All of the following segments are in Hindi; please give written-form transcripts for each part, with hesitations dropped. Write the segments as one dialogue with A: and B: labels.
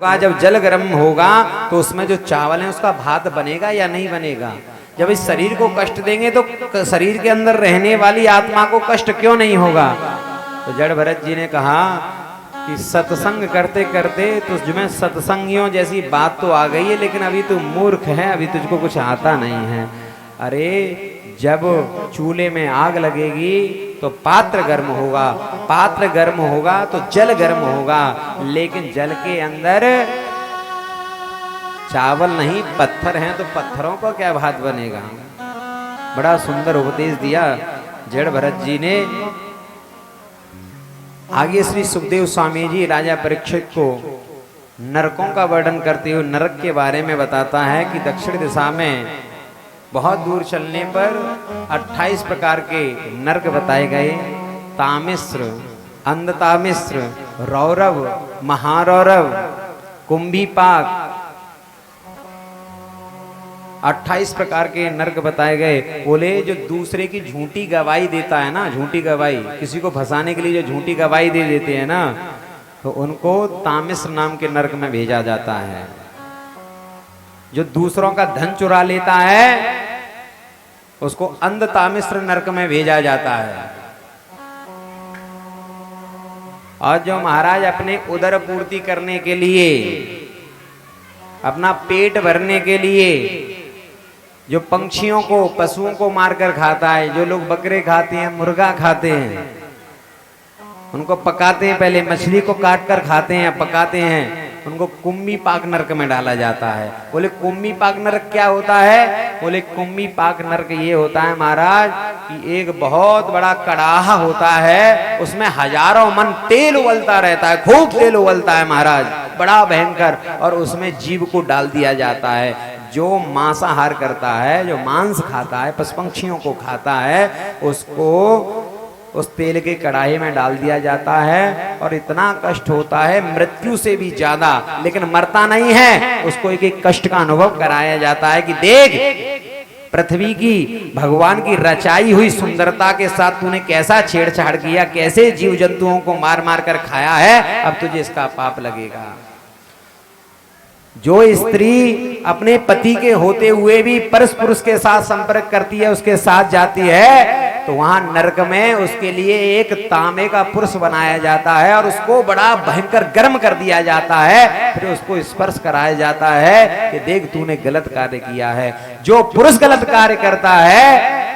A: जब जल गर्म होगा तो उसमें जो चावल है उसका भात बनेगा या नहीं बनेगा। जब इस शरीर को कष्ट देंगे तो शरीर के अंदर रहने वाली आत्मा को कष्ट क्यों नहीं होगा। तो जड़ भरत जी ने कहा कि सत्संग करते करते तुझमें सत्संगियों जैसी बात तो आ गई है, लेकिन अभी तू मूर्ख है, अभी तुझको कुछ आता नहीं है। अरे जब चूल्हे में आग लगेगी तो पात्र गर्म होगा, पात्र गर्म होगा तो जल गर्म होगा, लेकिन जल के अंदर चावल नहीं पत्थर हैं तो पत्थरों का क्या भात बनेगा। बड़ा सुंदर उपदेश दिया जड़ भरत जी ने। आगे श्री सुखदेव स्वामी जी राजा परीक्षित को नरकों का वर्णन करते हुए नरक के बारे में बताता है कि दक्षिण दिशा में बहुत दूर चलने पर 28 प्रकार के नरक बताए गए। तामिश्र, अंधतामिश्र, रौरव, महारौरव, कुंभीपाक, 28 प्रकार के नरक बताए गए। बोले जो दूसरे की झूठी गवाही देता है ना, झूठी गवाही, किसी को फंसाने के लिए जो झूठी गवाही दे देते हैं ना, तो उनको तामिश्र नाम के नरक में भेजा जाता है। जो दूसरों का धन चुरा लेता है उसको अंधतामिश्र नरक में भेजा जाता है। और जो महाराज अपने उदर पूर्ति करने के लिए, अपना पेट भरने के लिए जो पंछियों को, पशुओं को मारकर खाता है, जो लोग बकरे खाते हैं, मुर्गा खाते हैं, उनको पकाते हैं, पहले मछली को काट कर खाते हैं, पकाते हैं, उनको कुंभीपाक नरक में डाला जाता है। बोले कुंभीपाक नरक क्या होता है। बोले कुंभीपाक नरक ये होता है महाराज कि एक बहुत बड़ा कड़ाहा होता है, उसमें हजारों मन तेल उबलता रहता है, खूब तेल उबलता है महाराज, बड़ा भयंकर, और उसमें जीव को डाल दिया जाता है। जो मांसाहार करता है, जो मांस खाता है, पशु पंछियों को खाता है, उसको उस तेल के कढ़ाई में डाल दिया जाता है और इतना कष्ट होता है मृत्यु से भी ज्यादा, लेकिन मरता नहीं है, उसको एक एक कष्ट का अनुभव कराया जाता है कि देख पृथ्वी की भगवान की रचाई हुई सुंदरता के साथ तूने कैसा छेड़छाड़ किया, कैसे जीव जंतुओं को मार मार कर खाया है, अब तुझे इसका पाप लगेगा। जो स्त्री अपने पति के होते हुए भी परस पुरुष के साथ संपर्क करती है, उसके साथ जाती है, तो वहां नरक में उसके लिए एक तांबे का पुरुष बनाया जाता है और उसको बड़ा भयंकर गर्म कर दिया जाता है। फिर उसको स्पर्श कराया जाता है कि देख तूने गलत कार्य किया है। जो पुरुष गलत कार्य करता है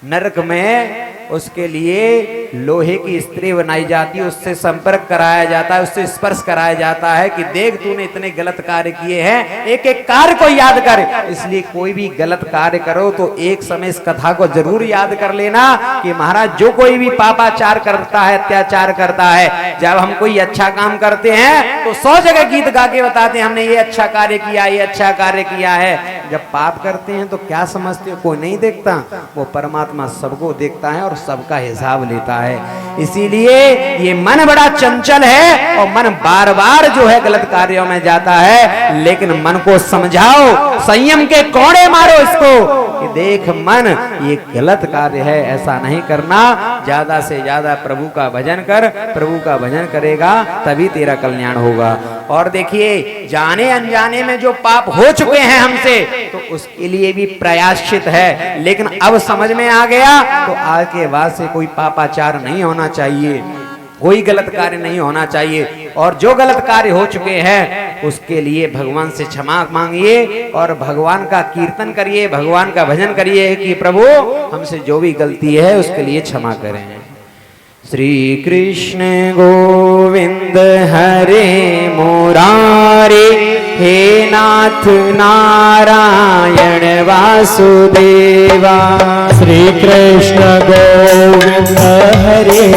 A: नरक में, उसके लिए लोहे की स्त्री बनाई जाती है, उससे संपर्क कराया जाता है, उससे स्पर्श कराया जाता है कि देख तूने इतने गलत कार्य किए हैं, एक एक कार्य को याद कर। इसलिए कोई भी गलत कार्य करो तो एक समय इस कथा को जरूर याद कर लेना कि महाराज जो कोई भी पापाचार करता है, अत्याचार करता है, जब हम कोई अच्छा काम करते हैं तो 100 जगह गीत गा के बताते हैं हमने ये अच्छा कार्य किया, ये अच्छा कार्य किया है। जब पाप करते हैं तो क्या समझते हो, कोई नहीं देखता, वो परमात्मा सबको देखता है और सबका हिसाब लेता है। इसीलिए ये मन बड़ा चंचल है और मन बार बार जो है गलत कार्यों में जाता है, लेकिन मन को समझाओ, संयम के कोड़े मारो इसको कि देख मन ये गलत कार्य है, ऐसा नहीं करना, ज्यादा से ज्यादा प्रभु का भजन कर, प्रभु का भजन करेगा तभी तेरा कल्याण होगा। और देखिए जाने अनजाने में जो पाप हो चुके हैं हमसे, तो उसके लिए भी प्रायश्चित है, लेकिन अब समझ में आ गया तो आज के बाद से कोई पापाचार नहीं होना चाहिए, कोई गलत कार्य नहीं होना चाहिए। और जो गलत कार्य हो चुके हैं उसके लिए भगवान से क्षमा मांगिए और भगवान का कीर्तन करिए, भगवान का भजन करिए कि प्रभु हमसे जो भी गलती है उसके लिए क्षमा करें। श्री कृष्ण गोविंद हरे मुरारे, हे नाथ नारायण वासुदेवा।
B: श्री कृष्ण गोविंद हरे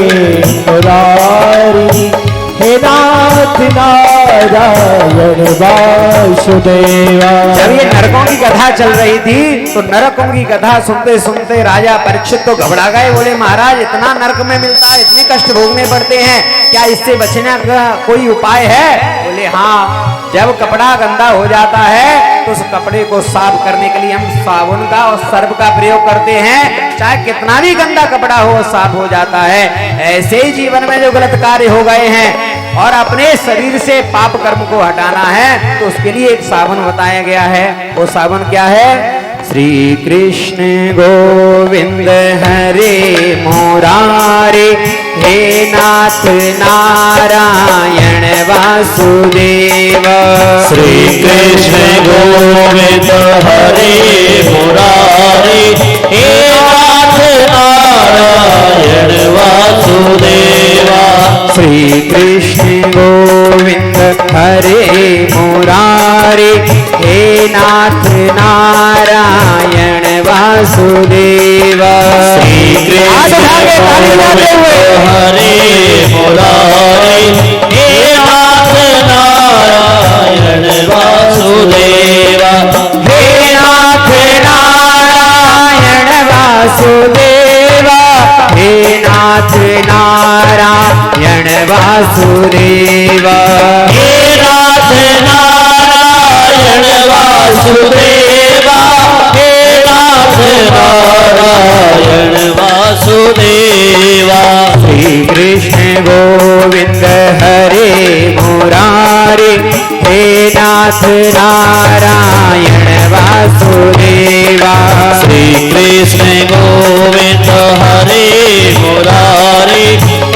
B: मुरारी, हे नाथ नारायण वासुदेवा।
A: जब ये नरकों की कथा चल रही थी तो नरकों की कथा सुनते सुनते राजा परीक्षित तो घबरा गए। बोले महाराज इतना नरक में मिलता है, इतने कष्ट भोगने पड़ते हैं, क्या इससे बचने का कोई उपाय है। बोले हाँ, जब कपड़ा गंदा हो जाता है तो उस कपड़े को साफ करने के लिए हम साबुन का और सर्फ का प्रयोग करते हैं, चाहे कितना भी गंदा कपड़ा हो साफ हो जाता है। ऐसे ही जीवन में जो गलत कार्य हो गए हैं और अपने शरीर से पाप कर्म को हटाना है तो उसके लिए एक साबन बताया गया है। वो साबन क्या है? श्री कृष्ण गोविंद हरे मुरारे, हे नाथ नारायण वासुदेव।
B: श्री कृष्ण गोविंद हरे मुरारे, हे नाथ नारायण वासुदेवा।
A: श्री कृष्ण गोविंद हरे मुरारे, हे नाथ नारायण वासुदेवा।
B: श्री कृष्ण गोविंद हरे मुरारे, हे नाथ नारायण वासुदेवा।
A: हे नाथ नारायण वासुदेवा, हे नाथ नारायण वासुदेवा।
B: हे नाथ नारायण वासुदेवा, हे नाथ नारायण वासुदेवा।
A: श्री कृष्ण गोविंद हरे मुरारे, हे नाथ नारायण वासुदेवा।
B: श्री कृष्ण गोविंद हरे मुरारे,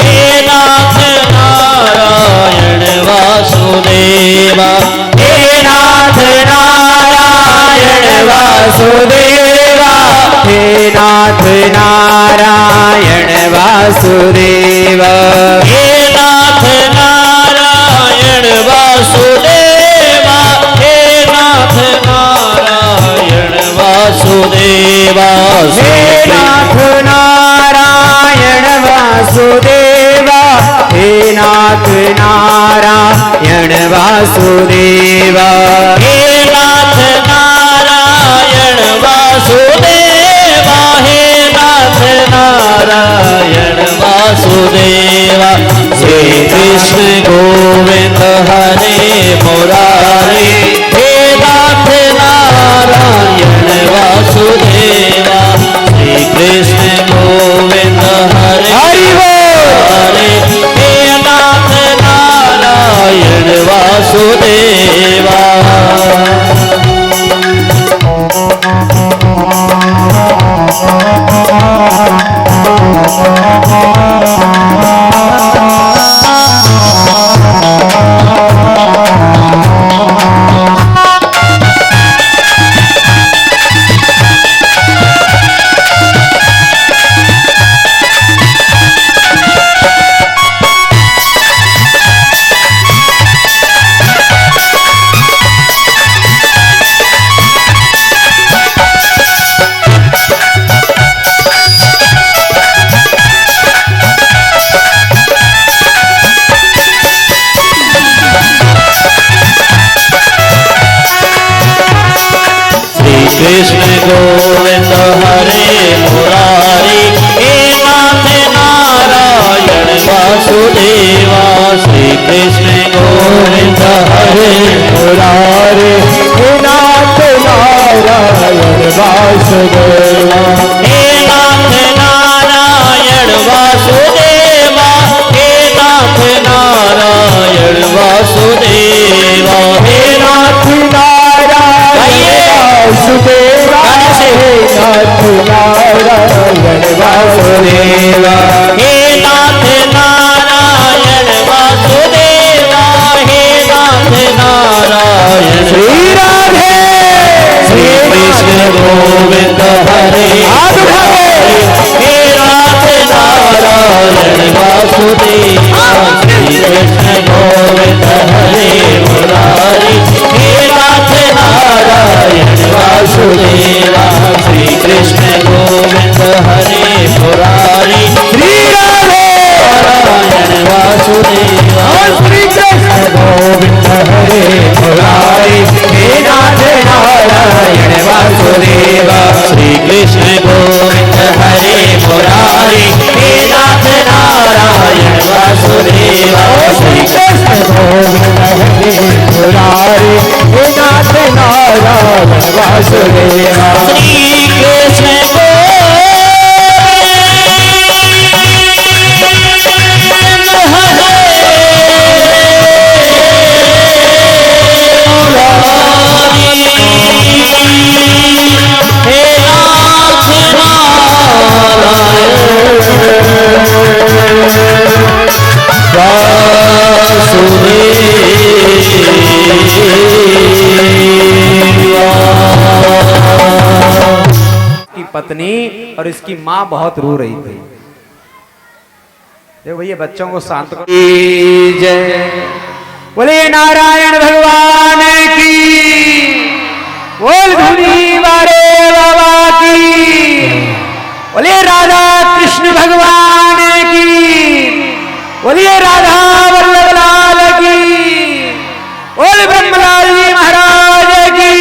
B: हे नाथ नारायण वासुदेवा।
A: हे नाथ नारायण वासुदेवा, हे नाथ नारायण वासुदेवा।
B: हे नाथ नारायण वासुदेवा, हे नाथ नारायण वासुदेवा।
A: हे नाथ नारायण वासुदेवा, हे नाथ नारायण वासुदेवा।
B: हे नाथ नारायण वासुदेवा, हे नाथ नारायण वासुदेवा। श्री कृष्ण गोविंद हरे मुरारे, हे नाथ नारायण वासुदेवा। श्री कृष्ण गोविंद हरे मुरारे, हे नाथ नारायण वासुदेवा। कृष्ण गोविंद हरे मुरारी, हे नाथ नारायण वासुदेवा। श्री कृष्ण गोविंद हरे मुरारी, हे नाथ नारायण वासुदेवा। हे नाथ नारायण वासुदेवा, हे नाथ नारायण वासुदेवा। हे नाथ नारायण वासुदेवा, हे नाथ नारायण वासुदेवा। हे नाथ नारायण वासुदेवा, हे नाथ नारायण। श्री राधे श्री कृष्ण गोविंद हरे मुरारी, हे नाथ नारायण वासुदेवा। श्री कृष्ण गोविंद हरे मुरारी, हे नाथ नारायण वासुदेवा। श्री कृष्ण गोविंद हरे मुरारी, श्री राधे नारायण वासुदेवा। श्री कृष्ण गोविंद हरे मुरारी, हे नाथ नारायण वासुदेवा। श्री कृष्ण गोविंद हरे मुरारी, हे नाथ नारायण वासुदेवा। श्री कृष्ण गोविंद हरे मुरारी, हे नाथ नारायण वासुदेवा। श्री कृष्ण गोविंद हरे
A: पत्नी और इसकी माँ बहुत रो रही थी। देखो भैया बच्चों को शांत करो। जय बोले नारायण भगवान की, बोल धुनी वारे बाबा की, बोले राधा कृष्ण भगवान की, बोलिए राधा वल्लभ लाल की, बोल ब्रह्मलाल जी महाराज की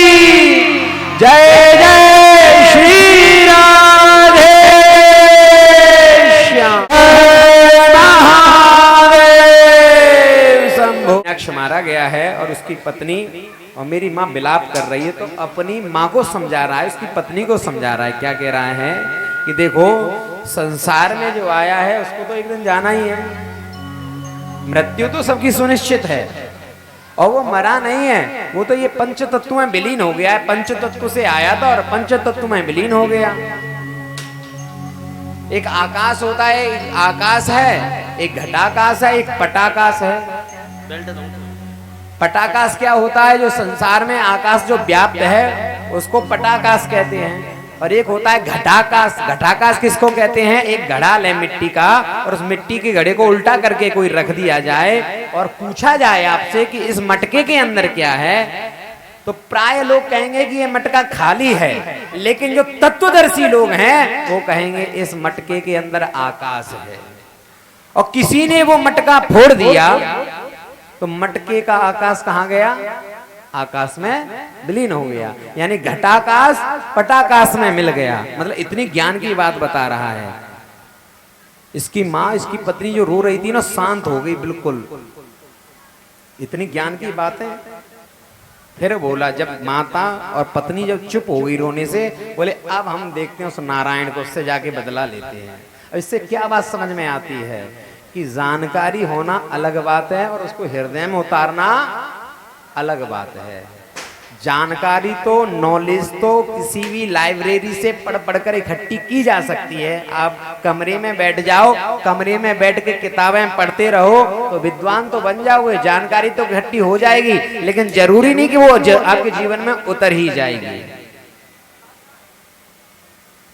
A: जय। जय श्री राधे श्याम नक्ष मारा गया है और उसकी पत्नी और मेरी माँ विलाप कर रही है, तो अपनी माँ को समझा रहा है, उसकी पत्नी को समझा रहा है। क्या कह रहा है कि देखो संसार में जो आया है उसको तो एक दिन जाना ही है, मृत्यु तो सबकी सुनिश्चित है और वो मरा नहीं है, वो तो ये पंच तत्व में विलीन हो गया है। पंच तत्व से आया था और पंच तत्व में विलीन हो गया। एक आकाश होता है, एक आकाश है, एक घटाकाश है, एक पटाकाश है। पटाकाश क्या होता है? जो संसार में आकाश जो व्याप्त है उसको पटाकाश कहते हैं। और एक होता है घटाकाश। घटाकाश किसको कहते हैं? एक घड़ा ले मिट्टी का और उस मिट्टी के घड़े को उल्टा करके कोई रख दिया जाए और पूछा जाए आपसे कि इस मटके के अंदर क्या है, तो प्राय लोग कहेंगे कि ये मटका खाली है, लेकिन जो तत्वदर्शी लोग हैं वो कहेंगे इस मटके के अंदर आकाश है। और किसी ने वो मटका फोड़ दिया तो मटके का आकाश कहां गया? आकाश में विलीन हो गया। यानी घटाकाश पटाकाश में मिल गया। मतलब इतनी ज्ञान की बात बता रहा है। इसकी माँ, इसकी पत्नी जो रो रही थी ना, शांत हो गई बिल्कुल। इतनी ज्ञान की बात है। फिर बोला, जब माता और पत्नी जब चुप हो गई रोने से, बोले अब हम देखते हैं उस नारायण को, उससे जाके बदला लेते हैं। इससे क्या बात समझ में आती है कि जानकारी होना अलग बात है और उसको हृदय में उतारना अलग बात है। जानकारी तो, नॉलेज तो किसी भी लाइब्रेरी से पढ़ पढ़कर इकट्ठी की जा सकती है। आप कमरे में बैठ जाओ, कमरे में बैठ के किताबें पढ़ते रहो तो विद्वान तो बन जाओगे, जानकारी तो इकट्ठी हो जाएगी, लेकिन जरूरी नहीं कि वो आपके जीवन में उतर ही जाएगी।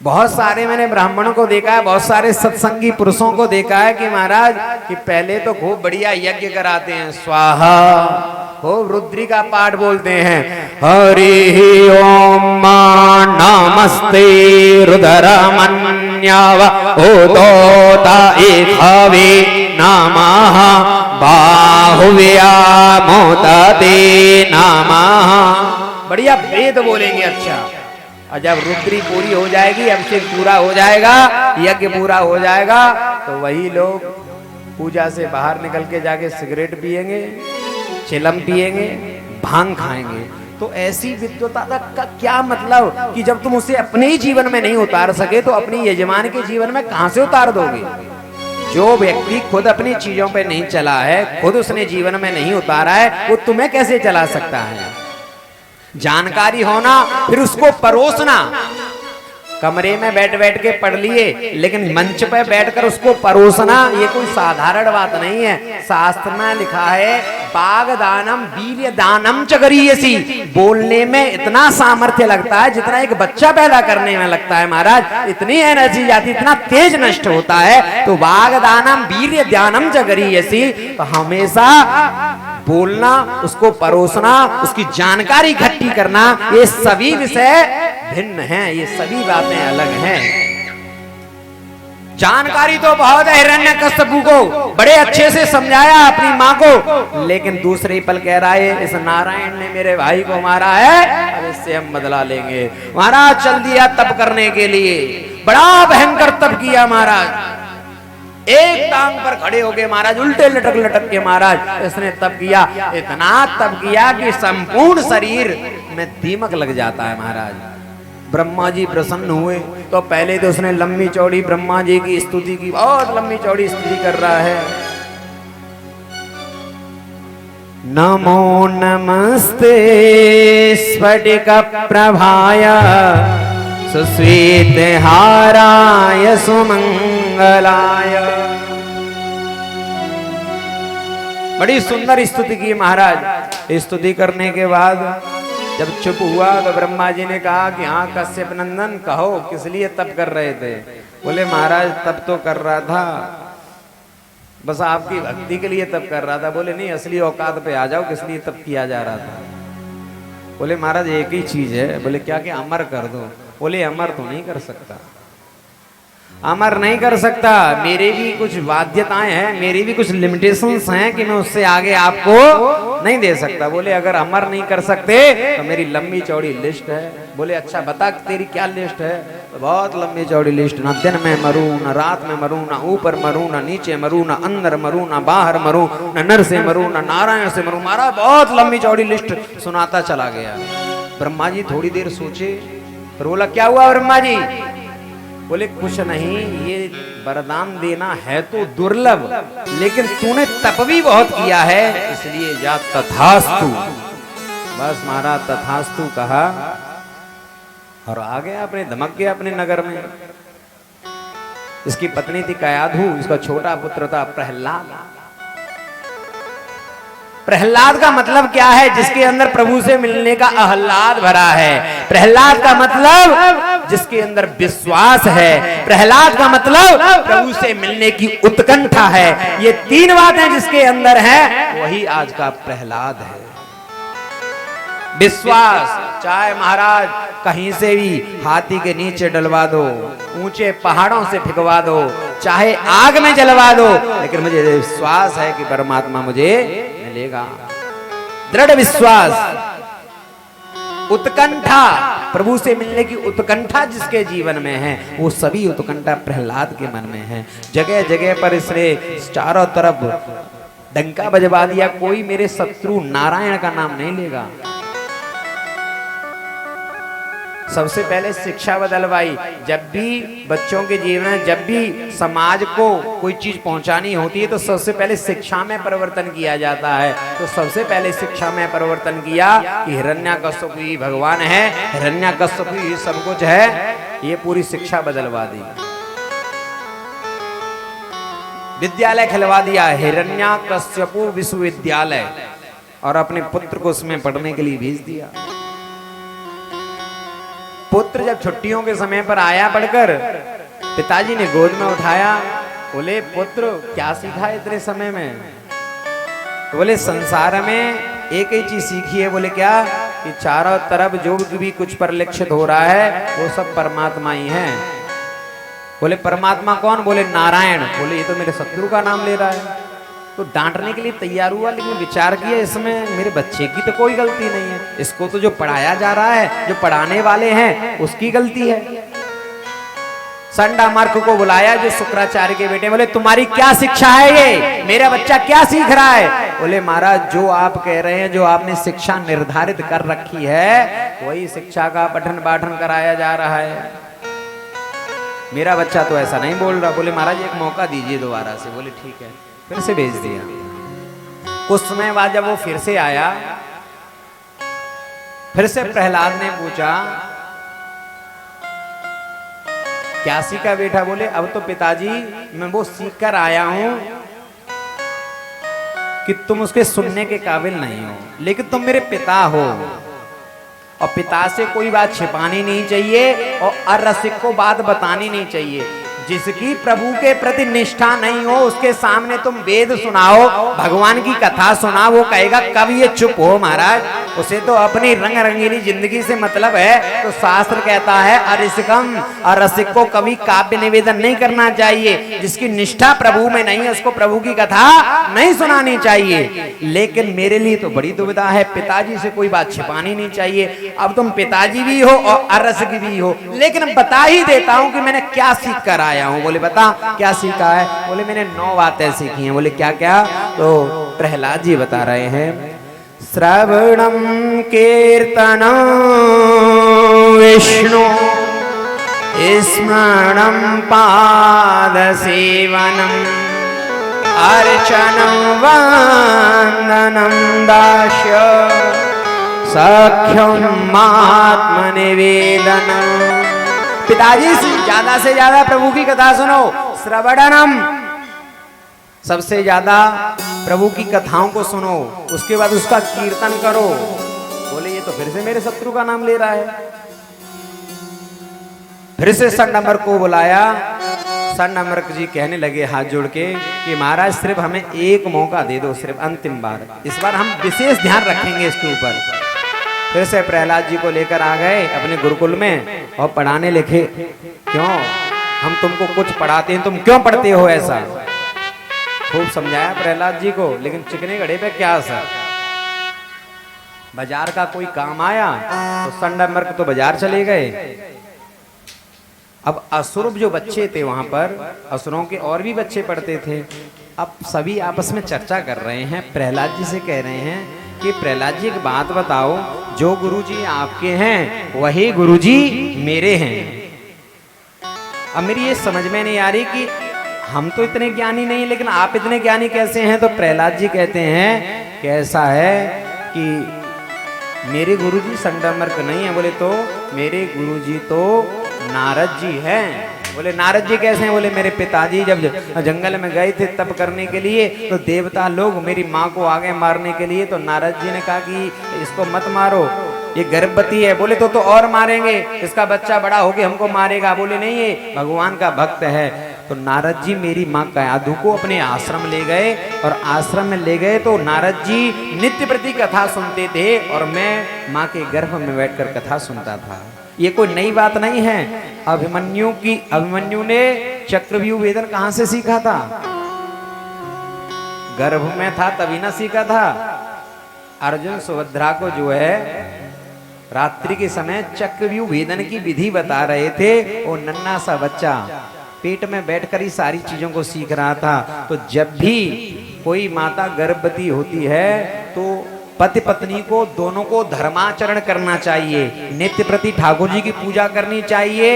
A: बहुत सारे मैंने ब्राह्मणों को देखा है, बहुत सारे सत्संगी पुरुषों को देखा है कि महाराज कि पहले तो खूब बढ़िया यज्ञ कराते हैं, स्वाहा, खूब रुद्री का पाठ बोलते हैं, हरि ओम नमस्ते रुद्रमन्याव ओतोता एखावे नमः बाहुव्या मोतते नमः। बढ़िया वेद बोलेंगे। अच्छा, और जब रुद्री पूरी हो जाएगी, अभिषेक पूरा हो जाएगा, यज्ञ पूरा हो जाएगा, तो वही लोग पूजा से बाहर निकल के जाके सिगरेट पिएंगे, चिलम पिएंगे, भांग खाएंगे। तो ऐसी विद्वता का क्या मतलब कि जब तुम उसे अपने ही जीवन में नहीं उतार सके तो अपनी यजमान के जीवन में कहां से उतार दोगे? जो व्यक्ति खुद अपनी चीजों पे नहीं चला है, खुद उसने जीवन में नहीं उतारा है, वो तुम्हें कैसे चला सकता है? जानकारी होना, फिर उसको परोसना। कमरे में बैठ बैठ के पढ़ लिए, लेकिन मंच पे बैठकर उसको परोसना ये कोई साधारण बात नहीं है। शास्त्र में लिखा है, वाग्दानम वीर्य दानम च करीयसी। बोलने में इतना सामर्थ्य लगता है जितना एक बच्चा पैदा करने में लगता है। महाराज, इतनी एनर्जी जाती, इतना तेज नष्ट होता है। तो वाग्दानम वीर्य दानम च करीयसी, तो हमेशा बोलना, उसको परोसना, उसकी जानकारी इकट्ठी करना, ये सभी विषय भिन्न हैं, ये सभी बातें अलग हैं। जानकारी तो बहुत है। हिरण्यकश्यप को बड़े अच्छे से समझाया अपनी माँ को, लेकिन दूसरे पल कह रहा है इस नारायण ने मेरे भाई को मारा है, अब इससे हम बदला लेंगे। महाराज चल दिया तप करने के लिए, बड़ा भयंकर तप किया महाराज। एक टांग पर खड़े हो गए महाराज, उल्टे लटक लटक के महाराज इसने तप किया। इतना तप किया कि संपूर्ण शरीर में दीमक लग जाता है महाराज। ब्रह्मा जी प्रसन्न हुए तो पहले तो उसने लंबी चौड़ी ब्रह्मा जी की स्तुति की, बहुत लंबी चौड़ी स्तुति कर रहा है। नमो नमस्ते स्फटिक प्रभाय सुश्वेत हाराय सुमंगलाय। बड़ी सुंदर स्तुति की महाराज। स्तुति करने के बाद जब चुप हुआ तो ब्रह्मा जी ने कहा कि हाँ कश्यप नंदन कहो किस लिए तप कर रहे थे। बोले महाराज तप तो कर रहा था, बस आपकी भक्ति के लिए तप कर रहा था। बोले नहीं असली औकात पे आ जाओ, किस लिए तप किया जा रहा था। बोले महाराज एक ही चीज है। बोले क्या कि अमर कर दो। बोले अमर तो नहीं कर सकता, अमर नहीं कर सकता, मेरे भी कुछ बाध्यताएं हैं, मेरी भी कुछ लिमिटेशंस हैं कि मैं उससे आगे आपको नहीं दे सकता। बोले अगर अमर नहीं कर सकते तो मेरी लंबी चौड़ी लिस्ट है। बोले अच्छा बता तेरी क्या लिस्ट है। तो बहुत लंबी चौड़ी लिस्ट, ना दिन में मरूं, ना रात में मरूं, ना ऊपर मरूं, ना नीचे मरूं, ना अंदर मरूं, ना बाहर मरूं, ना नर से मरूं, ना नारायण से मरूं। महाराज बहुत लंबी चौड़ी लिस्ट सुनाता चला गया। ब्रह्मा जी थोड़ी देर सोचे, फिर बोला क्या हुआ ब्रह्मा जी। बोले कुछ नहीं, ये वरदान देना है तो दुर्लभ, लेकिन तूने तप भी बहुत किया है, इसलिए जा तथास्तु। बस महाराज तथास्तु कहा और आ गया, अपने धमक गया अपने नगर में। इसकी पत्नी थी कयाधु, इसका छोटा पुत्र था प्रहलाद। प्रहलाद का मतलब क्या है, जिसके अंदर प्रभु से मिलने का आह्लाद भरा है। प्रहलाद का मतलब जिसके अंदर विश्वास है। प्रहलाद का मतलब प्रभु से मिलने की उत्कंठा है। ये तीन बातें जिसके अंदर है वही आज का प्रहलाद है। विश्वास, चाहे महाराज कहीं से भी हाथी के नीचे डलवा दो, ऊंचे पहाड़ों से फेंकवा दो, चाहे आग में जलवा दो, लेकिन मुझे विश्वास है कि परमात्मा मुझे मिलेगा। दृढ़ विश्वास, उत्कंठा, प्रभु से मिलने की उत्कंठा जिसके जीवन में है, वो सभी उत्कंठा प्रहलाद के मन में है। जगह जगह पर इसने चारों तरफ डंका बजवा दिया, कोई मेरे शत्रु नारायण का नाम नहीं लेगा। सबसे पहले शिक्षा बदलवाई। जब भी बच्चों के जीवन में, जब भी समाज को कोई चीज पहुंचानी होती है तो सबसे पहले शिक्षा में परिवर्तन किया जाता है। तो सबसे पहले शिक्षा में परिवर्तन किया कि हिरण्याकश्यप ही भगवान है, हिरण्याकश्यप ही सब कुछ है। ये पूरी शिक्षा बदलवा दी, विद्यालय खिलवा दिया, हिरण्याकश्यप विश्वविद्यालय, और अपने पुत्र को उसमें पढ़ने के लिए भेज दिया। पुत्र जब छुट्टियों के समय पर आया पढ़कर, पिताजी ने गोद में उठाया। बोले पुत्र क्या सीखा है इतने समय में। तो बोले संसार में एक ही चीज सीखी है। बोले क्या, कि चारों तरफ जो भी कुछ परिलक्षित हो रहा है वो सब परमात्मा ही है। बोले परमात्मा कौन। बोले नारायण। बोले ये तो मेरे शत्रु का नाम ले रहा है। तो डांटने के लिए तैयार हुआ, लेकिन विचार किया इसमें मेरे बच्चे की तो कोई गलती नहीं है, इसको तो जो पढ़ाया जा रहा है, जो पढ़ाने वाले हैं उसकी गलती है। संडामार्क को बुलाया जो शुक्राचार्य के बेटे। बोले तुम्हारी क्या शिक्षा है, ये मेरा बच्चा क्या सीख रहा है। बोले महाराज जो आप कह रहे हैं, जो आपने शिक्षा निर्धारित कर रखी है वही शिक्षा का पठन पाठन कराया जा रहा है, मेरा बच्चा तो ऐसा नहीं बोल रहा। बोले महाराज एक मौका दीजिए दोबारा से। बोले ठीक है, फिर से भेज दिया। कुछ समय बाद जब वो फिर से आया, फिर से प्रहलाद ने पूछा क्या सीखा बेटा। बोले अब तो पिताजी मैं वो सीख कर आया हूं कि तुम उसके सुनने के काबिल नहीं हो, लेकिन तुम मेरे पिता हो और पिता से कोई बात छिपानी नहीं चाहिए और अरसिक को बात बतानी नहीं चाहिए। जिसकी प्रभु के प्रति निष्ठा नहीं हो उसके सामने तुम वेद सुनाओ, भगवान की कथा सुनाओ, वो कहेगा कब ये चुप हो महाराज। उसे तो अपनी रंग रंगीली जिंदगी से मतलब है। तो शास्त्र कहता है अरसिकम, अरसिक को कभी काव्य निवेदन नहीं करना चाहिए। जिसकी निष्ठा प्रभु में नहीं है उसको प्रभु की कथा नहीं सुनानी चाहिए। लेकिन मेरे लिए तो बड़ी दुविधा है, पिताजी से कोई बात छिपानी नहीं चाहिए। अब तुम पिताजी भी हो और अरसिक भी हो, लेकिन बता ही देता हूं कि मैंने क्या सीख कर आया हूं। बोले बता क्या सीखा है। बोले मैंने 9 बातें सीखी हैं। बोले क्या क्या। तो प्रहलाद जी बता रहे हैं श्रवणम कीर्तनम विष्णु स्मरणम पाद सेवनम अर्चनम वंदनम दास्य सख्यम आत्मनिवेदनम। पिताजी से ज्यादा प्रभु की कथा सुनो। श्रवणम, सबसे ज्यादा प्रभु की कथाओं को सुनो, उसके बाद उसका कीर्तन करो। बोले ये तो फिर से मेरे शत्रु का नाम ले रहा है। फिर से संडमर्क को बुलाया। संडमर्क जी कहने लगे हाथ जोड़ के कि महाराज सिर्फ हमें एक मौका दे दो, सिर्फ अंतिम बार, इस बार हम विशेष ध्यान रखेंगे इसके ऊपर। फिर से प्रहलाद जी को लेकर आ गए अपने गुरुकुल में और पढ़ाने लिखे। क्यों हम तुमको कुछ पढ़ाते हैं, तुम क्यों पढ़ते हो ऐसा? खूब समझाया प्रहलाद जी को, लेकिन चिकने घड़े पे क्या असर। बाजार का कोई काम आया तो संडमर्क तो बाजार चले गए। अब असुर जो बच्चे थे वहां पर, असुरों के और भी बच्चे पढ़ते थे। अब सभी आपस में चर्चा कर रहे हैं, प्रहलाद जी से कह रहे हैं कि प्रहलाद जी एक बात बताओ, जो गुरुजी आपके हैं वही गुरुजी मेरे हैं। अब मेरी ये समझ में नहीं आ रही कि हम तो इतने ज्ञानी नहीं, लेकिन आप इतने ज्ञानी कैसे हैं? तो प्रहलाद जी कहते हैं कि ऐसा है कि मेरे गुरुजी संडमर्क नहीं है। बोले तो मेरे गुरुजी तो नारद जी हैं। बोले नारद जी कैसे हैं? बोले मेरे पिताजी जब जंगल में गए थे तप करने के लिए, तो देवता लोग मेरी माँ को आ गए मारने के लिए, तो नारद जी ने कहा कि इसको मत मारो, ये गर्भवती है। बोले तो और मारेंगे, इसका बच्चा बड़ा होके हमको मारेगा। बोले नहीं, ये भगवान का भक्त है। तो नारद जी मेरी माँ कयाधु को अपने आश्रम ले गए, और आश्रम में ले गए तो नारद जी नित्य प्रति कथा सुनते थे, और मैं माँ के गर्भ में बैठकर कथा सुनता था। ये कोई नई बात नहीं है। अभिमन्यु ने चक्रव्यूह वेदन कहाँ से सीखा था? गर्भ में था तभी ना सीखा था। अर्जुन सुभद्रा को जो है रात्रि के समय चक्रव्यूह वेदन की विधि बता रहे थे। वो नन्हा सा बच्चा पेट में बैठकर ही सारी चीजों को सीख रहा था। तो जब भी कोई माता गर्भवती होती है तो पति पत्नी को दोनों को धर्माचरण करना चाहिए, नित्य प्रति ठाकुर जी की पूजा करनी चाहिए,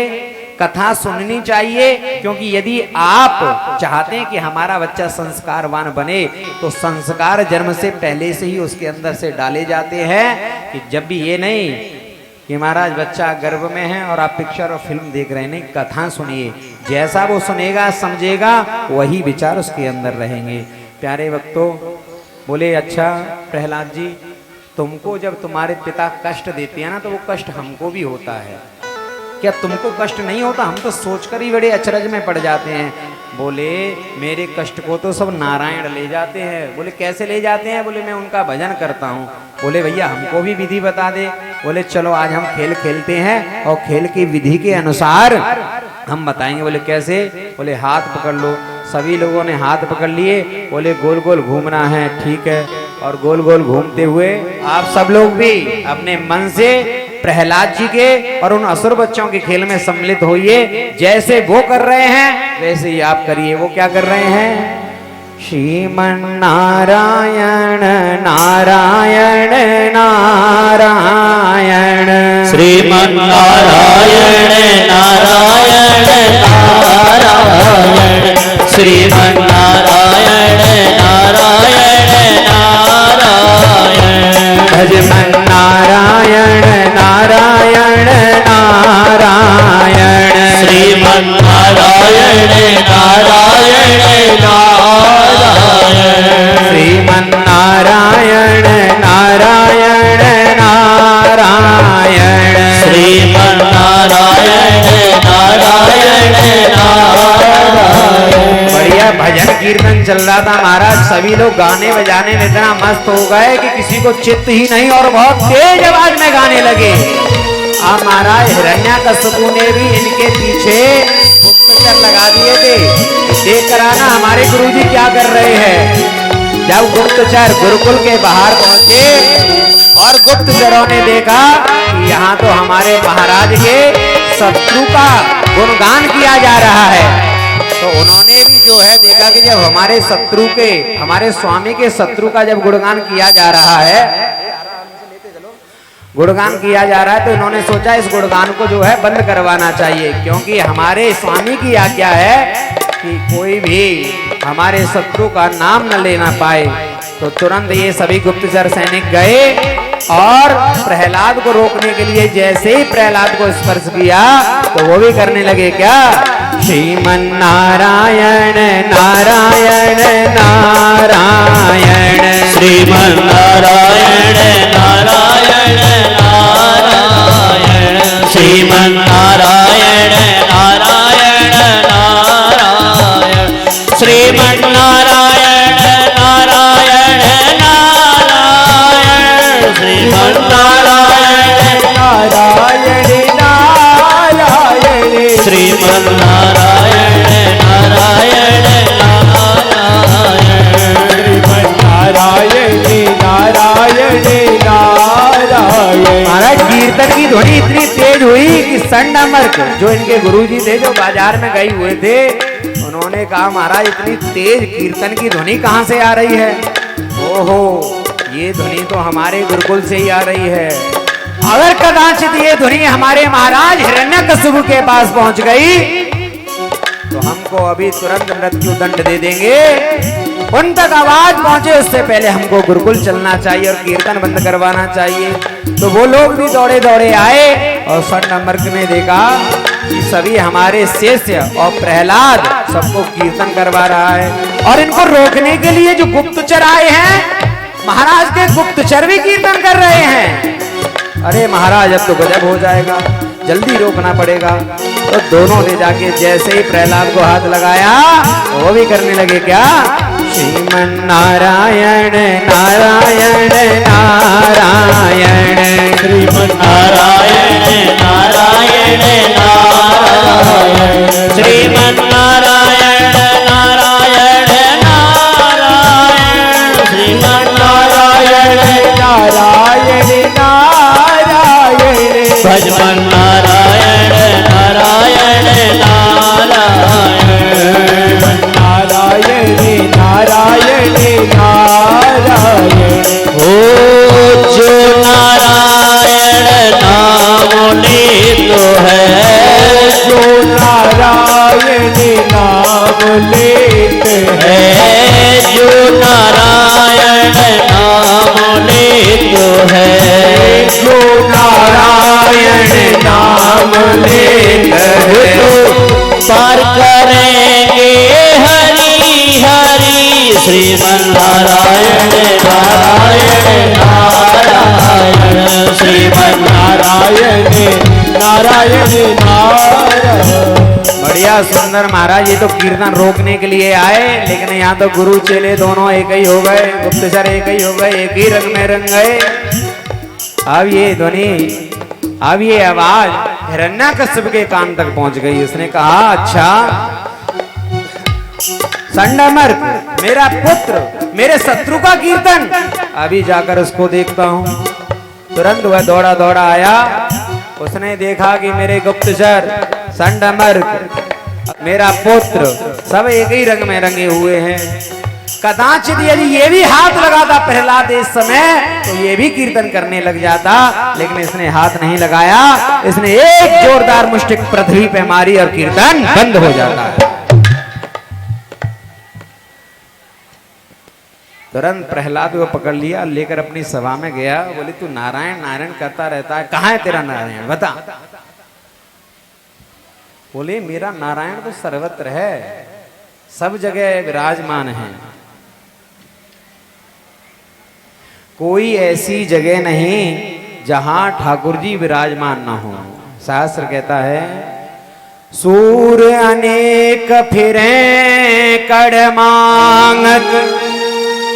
A: कथा सुननी चाहिए। क्योंकि यदि आप चाहते हैं कि हमारा बच्चा संस्कारवान बने, तो संस्कार जन्म से पहले से ही उसके अंदर से डाले जाते हैं। कि जब भी ये नहीं कि महाराज बच्चा गर्भ में है और आप पिक्चर और फिल्म देख रहे हैं, नहीं, कथा सुनिए। जैसा वो सुनेगा समझेगा वही विचार उसके अंदर रहेंगे। प्यारे भक्तों, बोले अच्छा प्रहलाद जी, तुमको जब तुम्हारे पिता कष्ट देते हैं ना, तो वो कष्ट हमको भी होता है। क्या तुमको कष्ट नहीं होता? हम तो सोचकर ही बड़े अचरज में पड़ जाते हैं। बोले मेरे कष्ट को तो सब नारायण ले जाते हैं। बोले कैसे ले जाते हैं? बोले मैं उनका भजन करता हूँ। बोले भैया हमको भी विधि बता दे। बोले चलो आज हम खेल खेलते हैं और खेल की विधि के अनुसार हम बताएंगे। बोले कैसे? बोले हाथ पकड़ लो। सभी लोगों ने हाथ पकड़ लिए। बोले गोल गोल घूमना है, ठीक है। और गोल गोल घूमते हुए आप सब लोग भी अपने मन से प्रहलाद जी के और उन असुर बच्चों के खेल में सम्मिलित होइए। जैसे वो कर रहे हैं वैसे ही आप करिए। वो क्या कर रहे हैं? श्रीमन नारायण नारायण नारायण,
B: श्रीमन नारायण नारायण नारायण, श्रीमन नारायण नारायण नारायण,
A: भजमन नारायण नारायण नारायण,
B: श्रीमन नारायण नारायण नारायण,
A: श्रीमन नारायण नारायण नारायण,
B: श्रीमन नारायण नारायण नारायण।
A: बढ़िया भजन कीर्तन चल रहा था महाराज। सभी लोग गाने बजाने में इतना मस्त हो गए कि किसी को चित्त ही नहीं, और बहुत तेज आवाज में गाने लगे। अब महाराज हिरण्याकश्यपु ने भी इनके पीछे गुप्तचर लगा दिए थे। देख कर आना हमारे गुरुजी क्या कर रहे हैं। जब गुप्तचर गुरुकुल के बाहर पहुंचे और गुप्तचरों ने देखा कि यहाँ तो हमारे महाराज के शत्रु का गुणगान किया जा रहा है, तो उन्होंने भी जो है देखा कि जब हमारे शत्रु के, हमारे स्वामी के शत्रु का जब गुणगान किया जा रहा है, गुणगान किया जा रहा है, तो इन्होंने सोचा इस गुणगान को जो है बंद करवाना चाहिए। क्योंकि हमारे स्वामी की आज्ञा है कि कोई भी हमारे शत्रु का नाम न लेना पाए। तो तुरंत ये सभी गुप्तचर सैनिक गए और प्रहलाद को रोकने के लिए जैसे ही प्रहलाद को स्पर्श किया तो वो भी करने लगे क्या? श्रीमन नारायण नारायण नारायण,
B: श्रीमन नारायण नारायण
A: कीर्तन की ध्वनि इतनी तेज हुई कि संडमर्क जो इनके गुरुजी थे, जो बाजार में गए हुए थे, उन्होंने कहा महाराज इतनी तेज कीर्तन की ध्वनि कहाँ से आ रही है? ओहो, ये ध्वनि तो हमारे गुरुकुल से ही आ रही है। अगर कदाचित ये ध्वनि हमारे महाराज हिरण्यकशिपु के पास पहुंच गई तो हमको अभी तुरंत मृत्यु दंड दे देंगे। उन तक आवाज पहुंचे उससे पहले हमको गुरुकुल चलना चाहिए और कीर्तन बंद करवाना चाहिए। तो वो लोग भी दौड़े दौड़े आए और संडमर्क ने देखा कि सभी हमारे शिष्य और प्रहलाद सबको कीर्तन करवा रहा है, और इनको रोकने के लिए जो गुप्तचर आए हैं, महाराज के गुप्तचर भी कीर्तन कर रहे हैं। अरे महाराज अब तो गजब हो जाएगा, जल्दी रोकना पड़ेगा। तो दोनों ने जाके जैसे ही प्रहलाद को हाथ लगाया वो भी करने लगे क्या? श्रीमन नारायण नारायण नारायण,
B: श्रीमन नारायण नारायण नारायण, श्रीमन नारायण नारायण नारायण, श्रीमन नारायण
A: नारायण नारायण,
B: भजमन नारायण नारायण नारायण,
A: नारायण नारायण नारायण।
B: ओ जो नारायण नाम लेतो है,
A: जो नारायण नाम लेते
B: है, जो नारायण नाम लेतो है,
A: जो नारायण नाम लेते हैं,
B: पार करेंगे हरि हरि, श्रीमन नारायण नारायण नारायण, श्रीमन
A: नारायण नारायण नारायण। बढ़िया सुंदर महाराज, ये तो कीर्तन रोकने के लिए आए, लेकिन यहाँ तो गुरु चेले दोनों एक ही हो गए, गुप्तचर एक ही हो गए, एक ही रंग में रंग गए। अब ये ध्वनि, अब ये आवाज हिरण्यकशिपु के कान तक पहुंच गई। उसने कहा अच्छा संडमर्क मेरा पुत्र, मेरे शत्रु का कीर्तन, अभी जाकर उसको देखता हूं। तुरंत वह दौड़ा दौड़ा आया। उसने देखा कि मेरे गुप्तचर संडमर्क, मेरा पुत्र, सब एक ही रंग में रंगे हुए हैं। कदाचित यदि ये भी हाथ लगाता प्रहलाद इस समय तो ये भी कीर्तन करने लग जाता, लेकिन इसने हाथ नहीं लगाया। इसने एक जोरदार मुष्टिक पृथ्वी पे मारी और कीर्तन बंद हो जाता है। तुरंत प्रहलाद को पकड़ लिया, लेकर अपनी सभा में गया। बोले तू नारायण नारायण करता रहता है, कहाँ है तेरा नारायण, बता। बोले मेरा नारायण तो सर्वत्र है, सब जगह विराजमान है, कोई ऐसी जगह नहीं जहां ठाकुर जी विराजमान ना हो। शास्त्र कहता है सूर अनेक फिरे कड़ मांगत,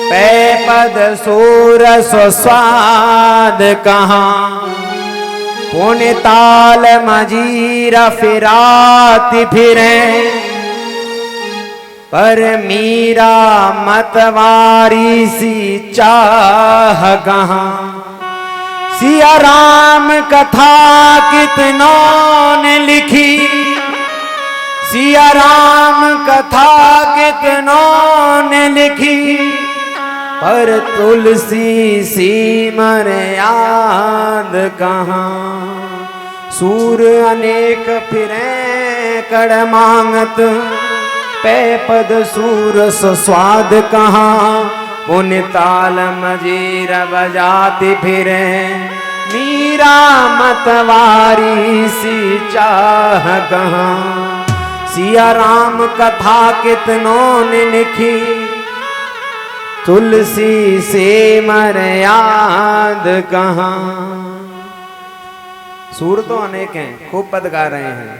A: पै पद सूर स्वस्वाद कहाँ, पुण्य ताल मजीरा फिराती फिरे, पर मीरा मतवारी सी चाह कहाँ। सिया राम कथा कितनों ने लिखी, सिया राम कथा कितनों ने लिखी, पर तुलसी सी मर्याद कहाँ। सूर अनेक फिरे कड़ मांगत, पै पद सूर स्वाद कहाँ, पुण्य ताल मजीर बजाती फिरे, मीरा मतवारी सी चाह कहाँ। सिया राम कथा कितनों ने लिखी, तुलसी से मर्याद कहाँ। सूर तो अनेक हैं, खूब पद गा रहे हैं,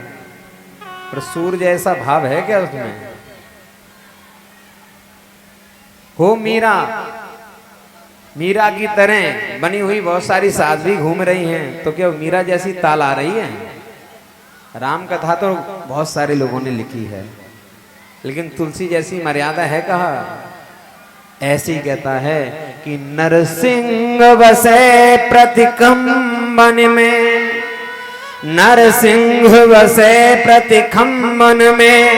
A: पर सूर जैसा भाव है क्या उसमें? हो मीरा, मीरा की तरह बनी हुई बहुत सारी साध्वी घूम रही हैं, तो क्या मीरा जैसी ताल आ रही है? राम कथा तो बहुत सारे लोगों ने लिखी है, लेकिन तुलसी जैसी मर्यादा है कहा? ऐसी कहता है कि नरसिंह बसे प्रतिकंबन में, नरसिंह बसे प्रति खम्बन में,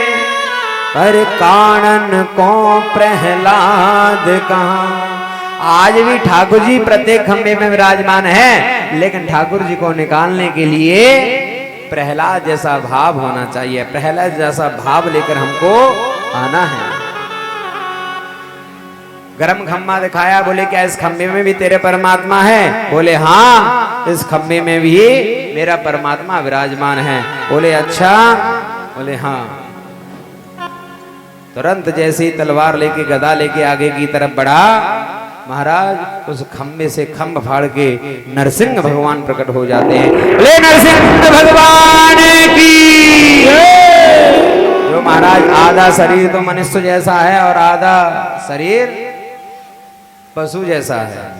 A: पर कानन को प्रहलाद कहाँ। आज भी ठाकुर जी प्रत्येक खंबे में विराजमान है, लेकिन ठाकुर जी को निकालने के लिए प्रहलाद जैसा भाव होना चाहिए। प्रहलाद जैसा भाव लेकर हमको आना है। गरम खम्बा दिखाया, बोले क्या इस खंबे में भी तेरे परमात्मा है? बोले हाँ, इस खंबे में भी मेरा परमात्मा विराजमान है। बोले अच्छा? बोले हाँ। तुरंत जैसे ही तलवार लेके गदा लेके आगे की तरफ बढ़ा, महाराज उस खंबे से खंभ फाड़ के नरसिंह भगवान प्रकट हो जाते हैं। बोले नरसिंह भगवान की। जो महाराज आधा शरीर तो मनुष्य जैसा है और आधा शरीर पशु जैसा है।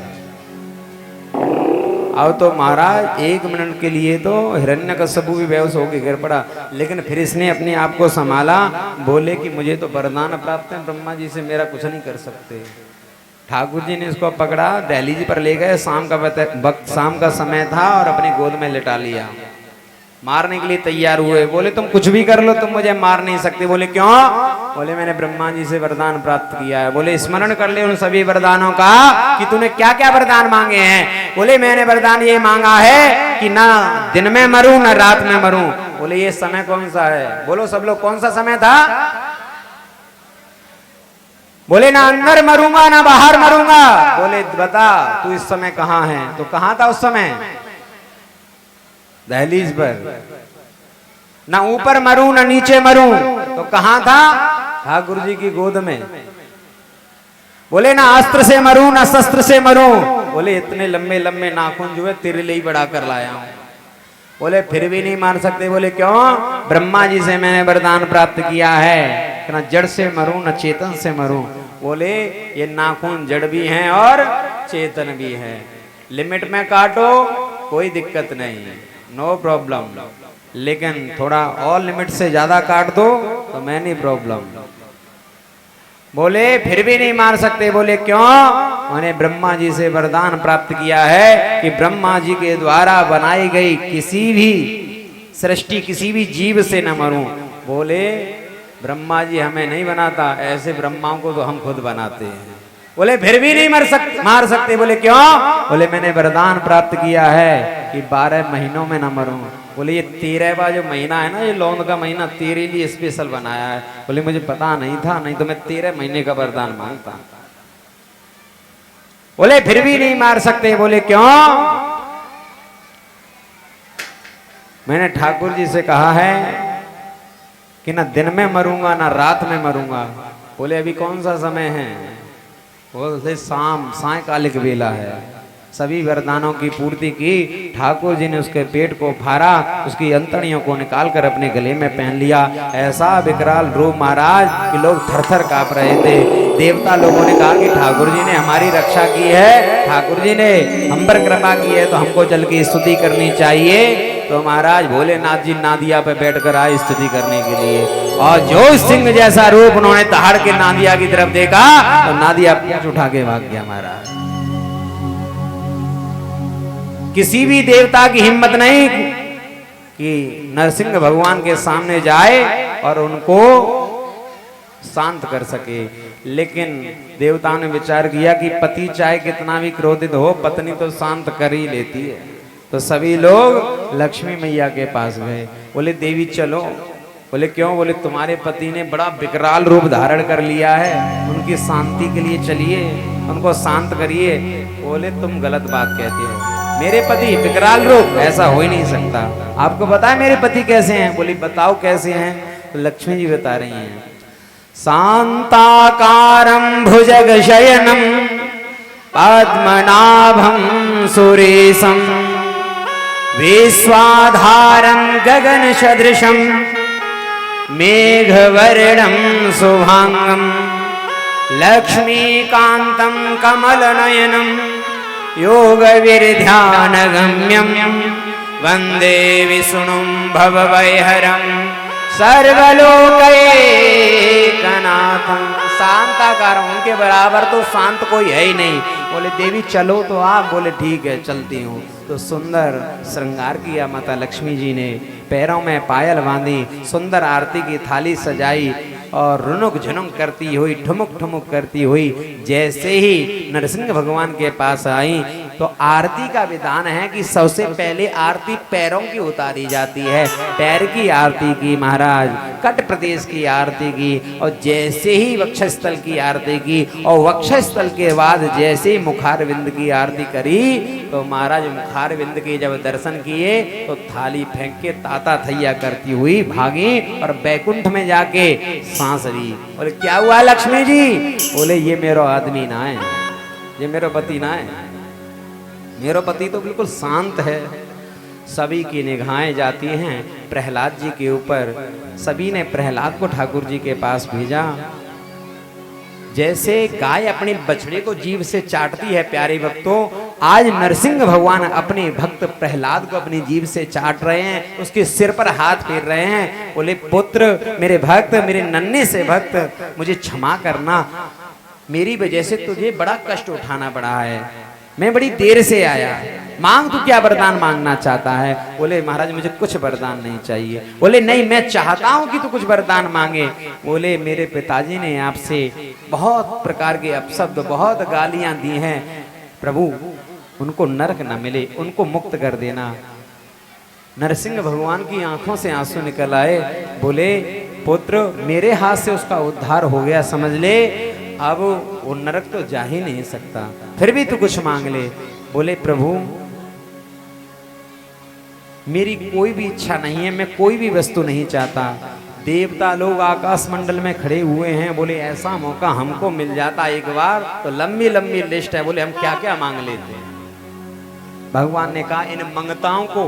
A: अब तो महाराज 1 मिनट के लिए तो हिरण्यकश्यप भी बेहोश होकर गिर पड़ा, लेकिन फिर इसने अपने आप को संभाला। बोले कि मुझे तो वरदान प्राप्त है, ब्रह्मा जी से मेरा कुछ नहीं कर सकते। ठाकुर जी ने इसको पकड़ा, दहलीज जी पर ले गए। शाम का वक्त, शाम का समय था और अपनी गोद में लिटा लिया। मारने के लिए तैयार हुए। बोले तुम कुछ भी कर लो, तुम मुझे मार नहीं सकते। बोले क्यों? बोले मैंने ब्रह्मा जी से वरदान प्राप्त किया है। बोले स्मरण कर ले उन सभी वरदानों का कि तूने क्या क्या वरदान मांगे हैं। बोले मैंने वरदान ये मांगा है कि ना दिन में मरूं ना रात में मरूं। बोले ये समय कौन सा है? बोलो सब लोग, कौन सा समय था? बोले ना अंदर मरूंगा ना बाहर मरूंगा। बोले बता तू इस समय कहाँ है? तो कहाँ था उस समय? दहलीज पर। ना ऊपर मरूं ना नीचे मरूं, तो कहां था? ठाकुर जी की गोद में। बोले ना अस्त्र से मरूं ना शस्त्र से मरूं। बोले इतने लंबे लंबे नाखून जो है तेरे लिए ही बढ़ा कर लाया हूं। बोले फिर भी नहीं मार सकते। बोले क्यों? ब्रह्मा जी से मैंने वरदान प्राप्त किया है कि ना जड़ से मरूं ना चेतन से मरूं। बोले ये नाखून जड़ भी हैं और चेतन भी है, लिमिट में काटो कोई दिक्कत नहीं, नो प्रॉब्लम, लेकिन थोड़ा और लिमिट से ज्यादा काट दो तो मैनी प्रॉब्लम। बोले फिर भी नहीं मार सकते। बोले क्यों? मैंने ब्रह्मा जी से वरदान प्राप्त किया है कि ब्रह्मा जी के द्वारा बनाई गई किसी भी सृष्टि, किसी भी जीव से न मरूं। बोले ब्रह्मा जी हमें नहीं बनाता, ऐसे ब्रह्माओं को तो हम खुद बनाते हैं। बोले फिर भी नहीं मार सकते। बोले क्यों? बोले मैंने वरदान प्राप्त किया है कि 12 महीनों में न मरूं। बोले ये 13वां जो महीना है ना, ये लौंग का महीना तेरे लिए स्पेशल बनाया है। बोले मुझे पता नहीं था, नहीं तो मैं 13 महीने का वरदान मांगता। बोले फिर भी नहीं मार सकते। बोले क्यों? मैंने ठाकुर जी से कहा है कि ना दिन में मरूंगा ना रात में मरूंगा। बोले अभी कौन सा समय है? बोले शाम, सायकालिक वेला है। सभी वरदानों की पूर्ति की। ठाकुर जी ने उसके पेट को फाड़ा, उसकी अंतड़ियों को निकालकर अपने गले में पहन लिया। ऐसा विकराल रूप महाराज कि लोग थर थर कांप रहे थे। देवता लोगों ने कहा कि ठाकुर जी ने हमारी रक्षा की है, ठाकुर जी ने हम पर कृपा की है, तो हमको चल के स्तुति करनी चाहिए। तो महाराज भोलेनाथ जी नादिया पे बैठकर आए स्तुति करने के लिए, और जो सिंह जैसा रूप उन्होंने दहाड़ के नादिया की तरफ देखा तो नादिया पूंछ उठा के भाग गया। महाराज किसी भी देवता की हिम्मत नहीं कि नरसिंह भगवान के सामने जाए और उनको शांत कर सके, लेकिन देवताओं ने विचार किया कि पति चाहे कितना भी क्रोधित हो, पत्नी तो शांत कर ही लेती है। तो सभी लोग लक्ष्मी मैया के पास गए। बोले देवी चलो। बोले क्यों? बोले तुम्हारे पति ने बड़ा विकराल रूप धारण कर लिया है, उनकी शांति के लिए चलिए, उनको शांत करिए। बोले तुम गलत बात कहते हो, मेरे पति विकराल रूप? ऐसा हो ही नहीं सकता। आपको पता है मेरे पति कैसे हैं? बोली बताओ कैसे हैं? तो लक्ष्मी जी बता रही हैं। शांताकारं भुजगशयनं पद्मनाभं सुरेशं विश्वाधारं गगनसदृशं मेघवर्णं शुभांगं लक्ष्मीकान्तं कमलनयनं योगविर्ध्यानगम्यं वन्दे विष्णुं भवभयहरं सर्वलोकैकनाथं। शांताकार, उनके बराबर तो शांत कोई है ही नहीं। बोले देवी चलो तो आप। बोले ठीक है चलती हूँ। तो सुंदर श्रृंगार किया माता लक्ष्मी जी ने, पैरों में पायल बांधी, सुंदर आरती की थाली सजाई और रुनुक झुनुक करती हुई, ठुमुक ठुमुक करती हुई जैसे ही नरसिंह भगवान के पास आई तो आरती का विधान है कि सबसे पहले आरती पैरों की उतारी जाती है। पैर की आरती की महाराज, कट प्रदेश की आरती की, और जैसे ही वक्षस्थल की आरती की, और वक्षस्थल के बाद जैसे ही मुखारविंद की आरती करी तो महाराज मुखारविंद के जब दर्शन किए तो थाली फेंक के ताता थैया करती हुई भागी और बैकुंठ में जाके सांस ली। बोले क्या हुआ लक्ष्मी जी? बोले ये मेरो आदमी ना है, ये मेरो पति ना है, मेरो पति तो बिल्कुल शांत है। सभी की निगाहें जाती हैं प्रहलाद जी के ऊपर। सभी ने प्रहलाद को ठाकुर जी के पास भेजा। जैसे गाय अपने बछड़े को जीभ से चाटती है प्यारे भक्तों, आज नरसिंह भगवान अपने भक्त प्रहलाद को अपनी जीभ से चाट रहे हैं, उसके सिर पर हाथ फेर रहे हैं। बोले पुत्र, मेरे भक्त, मेरे नन्हे से भक्त, मुझे क्षमा करना, मेरी वजह से तुझे बड़ा कष्ट उठाना पड़ा है, मैं बड़ी देर से आया, मांग तू क्या वरदान मांगना चाहता है? बोले महाराज मुझे कुछ वरदान नहीं चाहिए। बोले नहीं, मैं चाहता हूं कि तू कुछ वरदान मांगे। बोले मेरे पिताजी ने आपसे बहुत प्रकार के अपशब्द, बहुत गालियां दी हैं, प्रभु उनको नरक न मिले, उनको मुक्त कर देना। नरसिंह भगवान की आंखों से आंसू निकल आए। बोले पुत्र, मेरे हाथ से उसका उद्धार हो गया, समझ ले, अब वो नरक तो जा ही नहीं सकता, फिर भी तू कुछ मांग ले। बोले प्रभु मेरी कोई भी इच्छा नहीं है, मैं कोई भी वस्तु नहीं चाहता। देवता लोग आकाश मंडल में खड़े हुए हैं, बोले ऐसा मौका हमको मिल जाता एक बार तो लंबी लंबी लिस्ट है, बोले हम क्या क्या मांग लेते हैं। भगवान ने कहा इन मंगताओं को,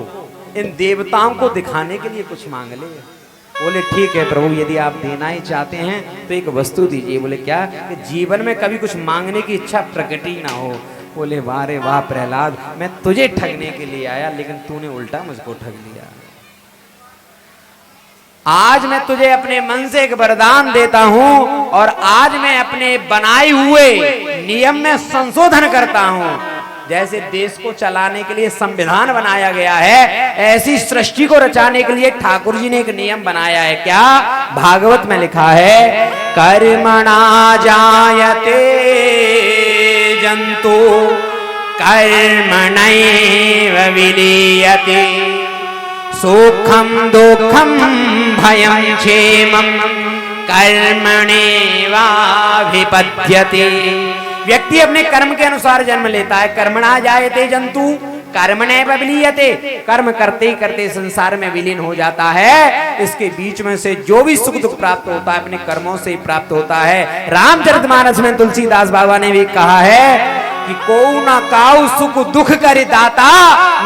A: इन देवताओं को दिखाने के लिए कुछ मांग ले। बोले ठीक है प्रभु, यदि आप देना ही चाहते हैं तो एक वस्तु दीजिए। बोले क्या? कि जीवन में कभी कुछ मांगने की इच्छा प्रकट ही ना हो। बोले वाह रे वाह प्रहलाद, मैं तुझे ठगने के लिए आया लेकिन तूने उल्टा मुझको ठग लिया। आज मैं तुझे अपने मन से एक वरदान देता हूं और आज मैं अपने बनाए हुए नियम में संशोधन करता हूं। जैसे देश को चलाने के लिए संविधान बनाया गया है, ऐसी सृष्टि को रचाने के लिए ठाकुर जी ने एक नियम बनाया है। क्या? भागवत में लिखा है कर्मणा जायते जंतु कर्मणैव विलीयते सुखम दुखम भयं क्षेमं कर्मणेवाभिपद्यते। व्यक्ति अपने कर्म के अनुसार जन्म लेता है। कर्मणा जायते जंतु कर्मणैव विलीयते, कर्म करते ही करते संसार में विलीन हो जाता है। इसके बीच में से जो भी सुख दुख प्राप्त होता है अपने कर्मों से ही प्राप्त होता है। रामचरितमानस में तुलसीदास बाबा ने भी कहा है कि को न काऊ सुख दुख कर दाता,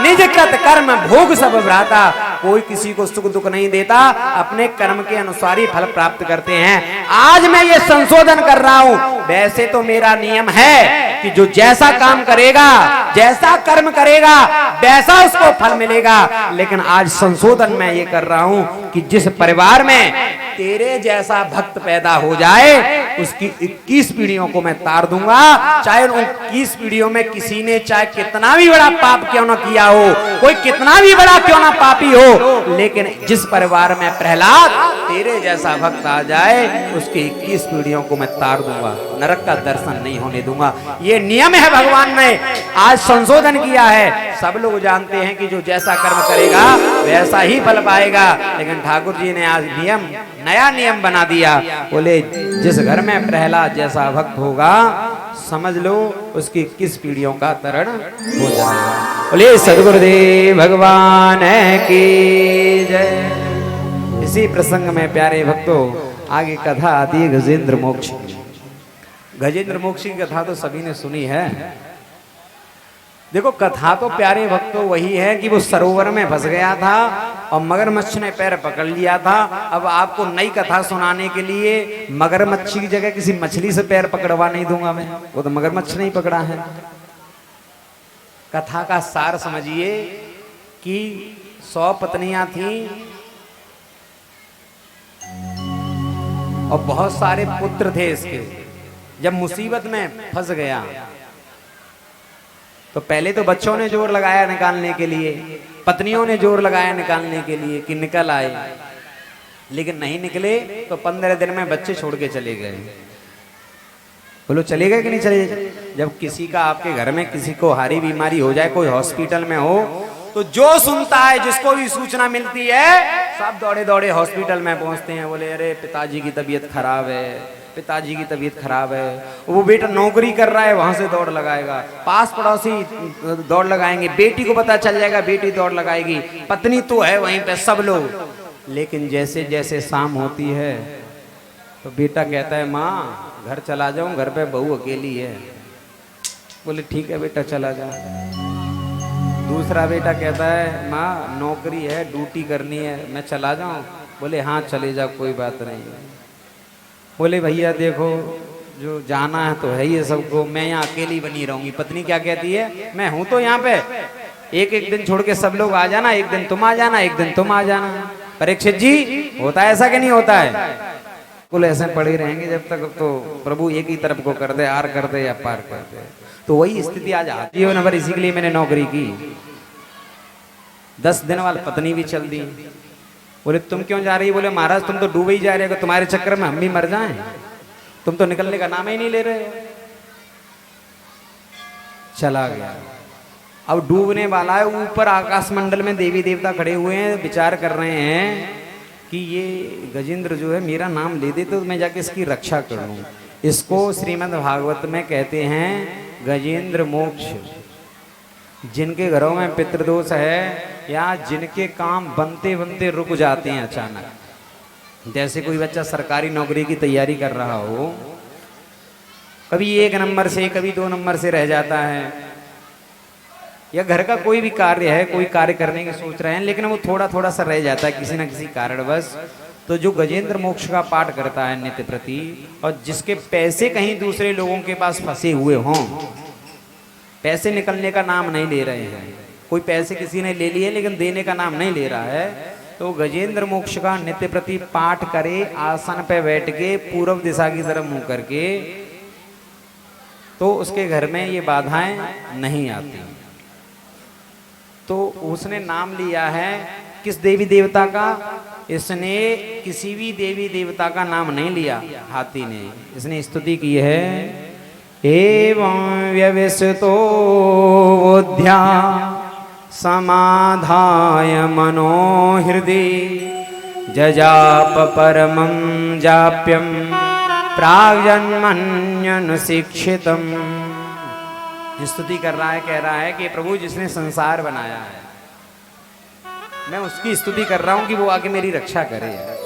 A: निज कृत कर्म भोग सब भ्राता। कोई किसी को सुख दुख नहीं देता, अपने कर्म के अनुसार ही फल प्राप्त करते हैं। आज मैं ये संशोधन कर रहा हूं। वैसे तो मेरा नियम है कि जो जैसा काम करेगा, जैसा कर्म करेगा, वैसा उसको फल मिलेगा, लेकिन आज संशोधन मैं ये कर रहा हूं कि जिस परिवार में तेरे जैसा भक्त पैदा हो जाए उसकी 21 पीढ़ियों को मैं तार दूंगा। चाहे उन 21 पीढ़ियों में किसी ने चाहे कितना भी बड़ा पाप क्यों ना किया हो, कोई कितना भी बड़ा क्यों ना पापी हो, लेकिन जिस परिवार में प्रहलाद तेरे जैसा भक्त आ जाए उसकी 21 पीढ़ियों को मैं तार दूंगा, नरक का दर्शन नहीं होने दूंगा। ये नियम है, भगवान ने आज संशोधन किया है। सब लोग जानते हैं कि जो जैसा कर्म करेगा वैसा ही फल पाएगा, लेकिन ठाकुर जी ने आज नया नियम बना दिया। बोले जिस घर में प्रहलाद जैसा भक्त होगा समझ लो उसकी 21 पीढ़ियों का तरण हो जाएगा। बोले सद्गुरुदेव भगवान की जय। इसी प्रसंग में प्यारे भक्तों आगे कथा आती है गजेंद्र मोक्ष। गजेंद्र मोक्ष की कथा तो सभी ने सुनी है। देखो कथा तो प्यारे भक्तों वही है कि वो सरोवर में फंस गया था और मगरमच्छ ने पैर पकड़ लिया था। अब आपको नई कथा सुनाने के लिए मगरमच्छ की जगह किसी मछली से पैर पकड़वा नहीं दूंगा मैं, वो तो मगरमच्छ नहीं पकड़ा है। कथा का सार समझिए कि 100 पत्नियां थीं और बहुत सारे पुत्र थे इसके। जब मुसीबत में फंस गया तो पहले तो बच्चों ने जोर लगाया निकालने के लिए, पत्नियों ने जोर लगाया निकालने के लिए कि निकल आए, लेकिन नहीं निकले। तो 15 दिन में बच्चे छोड़ के चले गए। बोलो चले गए कि नहीं चले गए? जब किसी का आपके घर में किसी को भारी बीमारी हो जाए, कोई हॉस्पिटल में हो, तो जो सुनता है, जिसको भी सूचना मिलती है, सब दौड़े दौड़े हॉस्पिटल में पहुंचते हैं। बोले अरे पिताजी की तबीयत खराब है, पिताजी की तबीयत खराब है। वो बेटा नौकरी कर रहा है, वहां से दौड़ लगाएगा, पास पड़ोसी दौड़ लगाएंगे, बेटी को पता चल जाएगा, बेटी दौड़ लगाएगी, पत्नी तो है वहीं पे, सब लोग। लेकिन जैसे जैसे शाम होती है तो बेटा कहता है माँ घर चला जाऊं, घर पे बहू अकेली है। बोले ठीक है बेटा चला जा। दूसरा बेटा कहता है माँ नौकरी है, ड्यूटी करनी है, मैं चला जाऊं? बोले हाँ चले जाओ, कोई बात नहीं। बोले भैया देखो जो जाना है तो है ही सबको, मैं यहाँ अकेली बनी रहूंगी। पत्नी क्या कहती है, मैं हूं तो यहाँ पे, एक एक दिन छोड़ के सब लोग आ जाना, एक दिन तुम आ जाना, एक दिन तुम आ जाना। परीक्षित जी होता है ऐसा कि नहीं होता है? कुल ऐसे पड़े रहेंगे जब तक तो प्रभु एक ही तरफ को कर दे, आर कर दे या पार कर दे। तो वही स्थिति आज आती है नंबर, इसी के लिए मैंने नौकरी की। 10 दिन वाली पत्नी भी चल दी। बोले तुम क्यों जा रही? बोले महाराज तुम तो डूबे ही जा रहे हो, तुम्हारे चक्कर में हम भी मर जाएं, तुम तो निकलने का नाम ही नहीं ले रहे हो। चला गया। अब डूबने वाला है, ऊपर आकाश मंडल में देवी देवता खड़े हुए हैं, विचार कर रहे हैं कि ये गजेंद्र जो है मेरा नाम ले दे तो मैं जाके इसकी रक्षा कर लूं। इसको श्रीमद् भागवत में कहते हैं गजेंद्र मोक्ष। जिनके घरों में पितृदोष है या जिनके काम बनते बनते रुक जाते हैं अचानक, जैसे कोई बच्चा सरकारी नौकरी की तैयारी कर रहा हो, कभी 1 नंबर से कभी 2 नंबर से रह जाता है, या घर का कोई भी कार्य है, कोई कार्य करने की सोच रहे हैं लेकिन वो थोड़ा थोड़ा सा रह जाता है किसी न किसी कारणवश। तो जो गजेंद्र मोक्ष का पाठ करता है नित्य प्रति, और जिसके पैसे कहीं दूसरे लोगों के पास फंसे हुए हों, पैसे निकलने का नाम नहीं ले रहे हैं, कोई पैसे किसी ने ले लिए लेकिन देने का नाम नहीं ले रहा है, तो गजेंद्र मोक्ष का नित्य प्रति पाठ करे, आसन पे बैठ के पूर्व दिशा की तरफ मुंह करके, तो उसके घर में ये बाधाएं नहीं आती। तो उसने नाम लिया है किस देवी देवता का? इसने किसी भी देवी देवता का नाम नहीं लिया, हाथी ने। इसने स्तुति की है, एवं व्यवसितो बुद्ध्या समाधाय मनो हृदय जजाप परमं जाप्यम प्राग्जन्मन्यनुशिक्षितम्। स्तुति कर रहा है, कह रहा है कि प्रभु जिसने संसार बनाया है, मैं उसकी स्तुति कर रहा हूं कि वो आके मेरी रक्षा करे।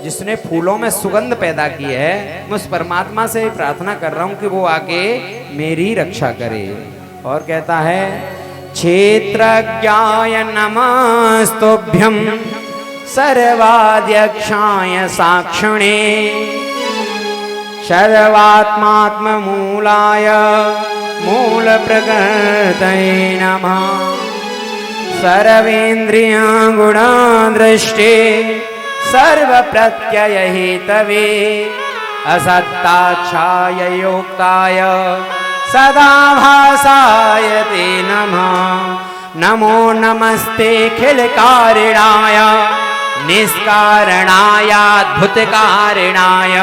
A: जिसने फूलों में सुगंध पैदा की है, मैं उस परमात्मा से प्रार्थना कर रहा हूं कि वो आके मेरी रक्षा करे। और कहता है, क्षेत्रज्ञाय नमस्तुभ्यं सर्वाध्यक्षाय साक्षिणे सर्वात्मात्ममूलाय मूल प्रकृतये नमः सर्वेन्द्रिय गुणदृष्टे सर्व प्रत्यय हेतवे असत्ताक्षाय योक्ताय सदा भासाय ते नमः नमो नमस्ते खिलकारिणाय निष्कारणाय अद्भुतकारिणाय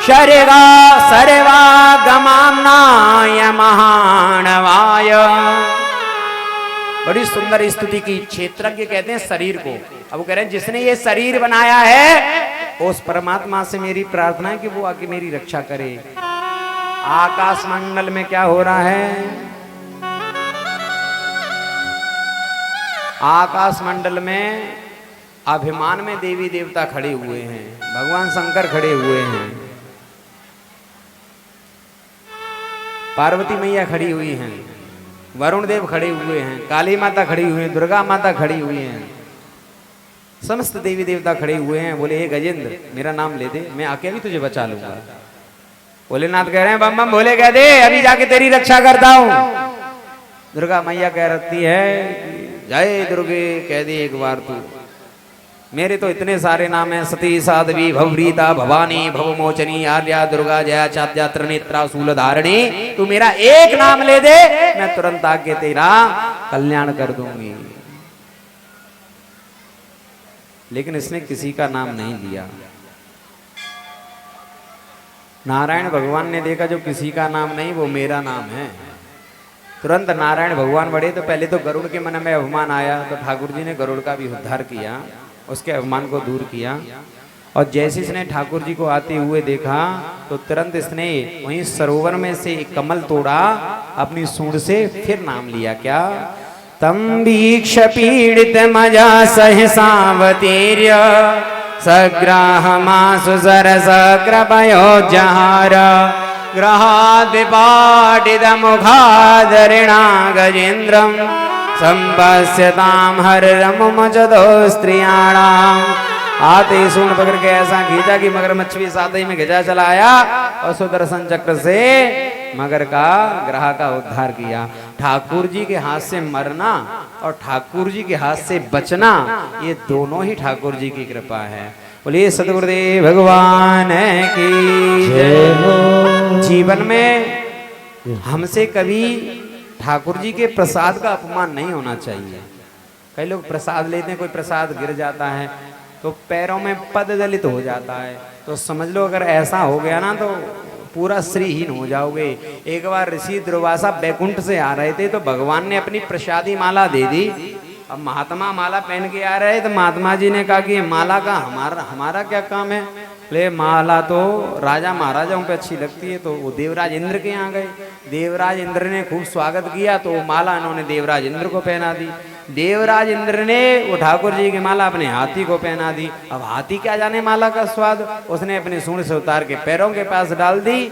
A: शर्गा सर्वागमनाय महानवाय। बड़ी सुंदर स्तुति की। क्षेत्रज्ञ कहते हैं शरीर को। अब वो कह रहे हैं जिसने ये शरीर बनाया है उस परमात्मा से मेरी प्रार्थना है कि वो आके मेरी रक्षा करे। आकाश मंडल में क्या हो रहा है? आकाश मंडल में अभिमान में देवी देवता खड़े हुए हैं, भगवान शंकर खड़े हुए हैं, पार्वती मैया खड़ी हुई हैं, वरुण देव खड़े हुए हैं, काली माता खड़ी हुई हैं, दुर्गा माता खड़ी हुई हैं, समस्त देवी देवता खड़े हुए हैं। बोले हे गजेंद्र मेरा नाम ले दे, मैं आके भी तुझे बचा लूंगा। भोलेनाथ कह रहे हैं बम बम भोले कह दे, अभी जाके तेरी रक्षा करता हूं। दुर्गा मैया कह रही है जय दुर्गे, कह दे एक बार तू। मेरे तो इतने सारे नाम हैं, सती साध्वी भवरीता भवानी भवमोचनी आर्या दुर्गा जया चात्या त्रिनेत्रा शूलधारिणी। तू मेरा एक नाम ले दे, मैं तुरंत आके तेरा कल्याण कर दूंगी। लेकिन इसने किसी का नाम नहीं लिया। नारायण भगवान ने देखा जो किसी का नाम नहीं वो मेरा नाम है। तुरंत नारायण भगवान बढ़े तो पहले तो गरुड़ के मन में अभिमान आया, तो ठाकुर जी ने गरुड़ का भी उद्धार किया, उसके अभिमान को दूर किया। और जैसे इसने ठाकुर जी को आते हुए देखा तो तुरंत इसने वहीं सरोवर में से एक कमल तोड़ा, अपनी सूंड से फिर नाम लिया। क्या? तम वीक्ष पीड़ित मजा सहसावतीर्य सग्राहमासु सरस कृपयो जहार ग्रहादिपाटित मुखादरिणा गजेन्द्रम संपश्यताम हररमुमचदो स्त्रियाणाम। आते ही सूंड पकड़ के ऐसा खींचा कि मगरमच्छ भी साथ ही में खिंचा चला आया और सुदर्शन चक्र से मगर का ग्रह का उद्धार किया। ठाकुर जी के हाथ से मरना और ठाकुर जी के हाथ से बचना, ये दोनों ही ठाकुर जी की कृपा है। बोलिए सतगुरुदेव भगवान की जय हो। जीवन में हमसे कभी ठाकुर जी के प्रसाद का अपमान नहीं होना चाहिए। कई लोग प्रसाद लेते हैं, कोई प्रसाद गिर जाता है तो पैरों में पद दलित हो जाता है, तो समझ लो अगर ऐसा हो गया ना तो पूरा श्रीहीन हो जाओगे। एक बार ऋषि दुर्वासा बैकुंठ से आ रहे थे तो भगवान ने अपनी प्रसादी माला दे दी। अब महात्मा माला पहन के आ रहे तो महात्मा जी ने कहा कि माला का हमारा क्या काम है। ले माला तो राजा महाराजाओं पे अच्छी लगती है। तो वो देवराज इंद्र के यहाँ गए, देवराज इंद्र ने खूब स्वागत किया तो वो माला इन्होंने देवराज इंद्र को पहना दी। देवराज इंद्र ने वो ठाकुर जी की माला अपने हाथी को पहना दी। अब हाथी क्या जाने माला का स्वाद, उसने अपनी सूंड से उतार के पैरों के पास डाल दी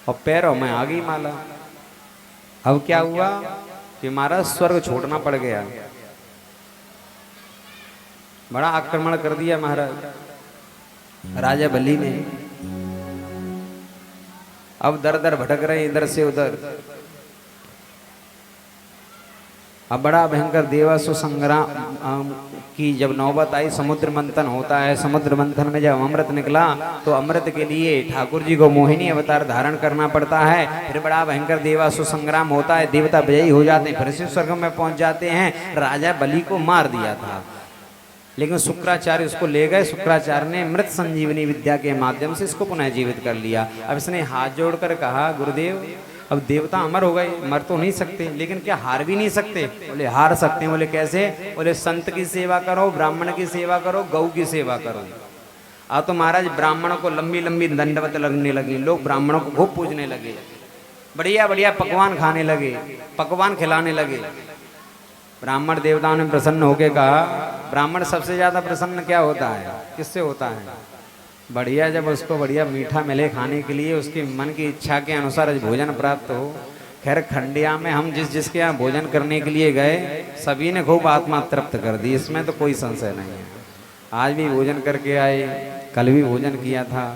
A: और पैरों में आ गई माला। अब क्या हुआ कि महाराज स्वर्ग छोड़ना पड़ गया, बड़ा आक्रमण कर दिया महाराज राजा बलि ने। अब दर दर भटक रहे इधर से उधर। अब बड़ा भयंकर देवासुर संग्राम की जब नौबत आई, समुद्र मंथन होता है। समुद्र मंथन में जब अमृत निकला तो अमृत के लिए ठाकुर जी को मोहिनी अवतार धारण करना पड़ता है। फिर बड़ा भयंकर देवासुर संग्राम होता है, देवता विजयी हो जाते हैं, फिर से स्वर्ग में पहुंच जाते हैं। राजा बलि को मार दिया था लेकिन शुक्राचार्य उसको ले गए। शुक्राचार्य ने मृत संजीवनी विद्या के माध्यम से इसको पुनः जीवित कर लिया। अब इसने हाथ जोड़कर कहा गुरुदेव अब देवता अमर हो गए, मर तो नहीं सकते लेकिन क्या हार भी नहीं सकते? बोले हार सकते हैं। बोले कैसे? बोले संत की सेवा करो, ब्राह्मण की सेवा करो, गौ की सेवा करो। अब तो महाराज ब्राह्मणों को लंबी लंबी दंडवत लगने लगी, लोग ब्राह्मणों को खूब पूजने लगे, बढ़िया बढ़िया पकवान खाने लगे, पकवान खिलाने लगे। ब्राह्मण देवताओं ने प्रसन्न होकर कहा, ब्राह्मण सबसे ज्यादा प्रसन्न क्या होता है, किससे होता है? बढ़िया जब उसको बढ़िया मीठा मिले खाने के लिए, उसकी मन की इच्छा के अनुसार भोजन प्राप्त हो। खैर खंडिया में हम जिसके यहाँ भोजन करने के लिए गए सभी ने खूब आत्मा तृप्त कर दी, इसमें तो कोई संशय नहीं है। आज भी भोजन करके आए, कल भी भोजन किया था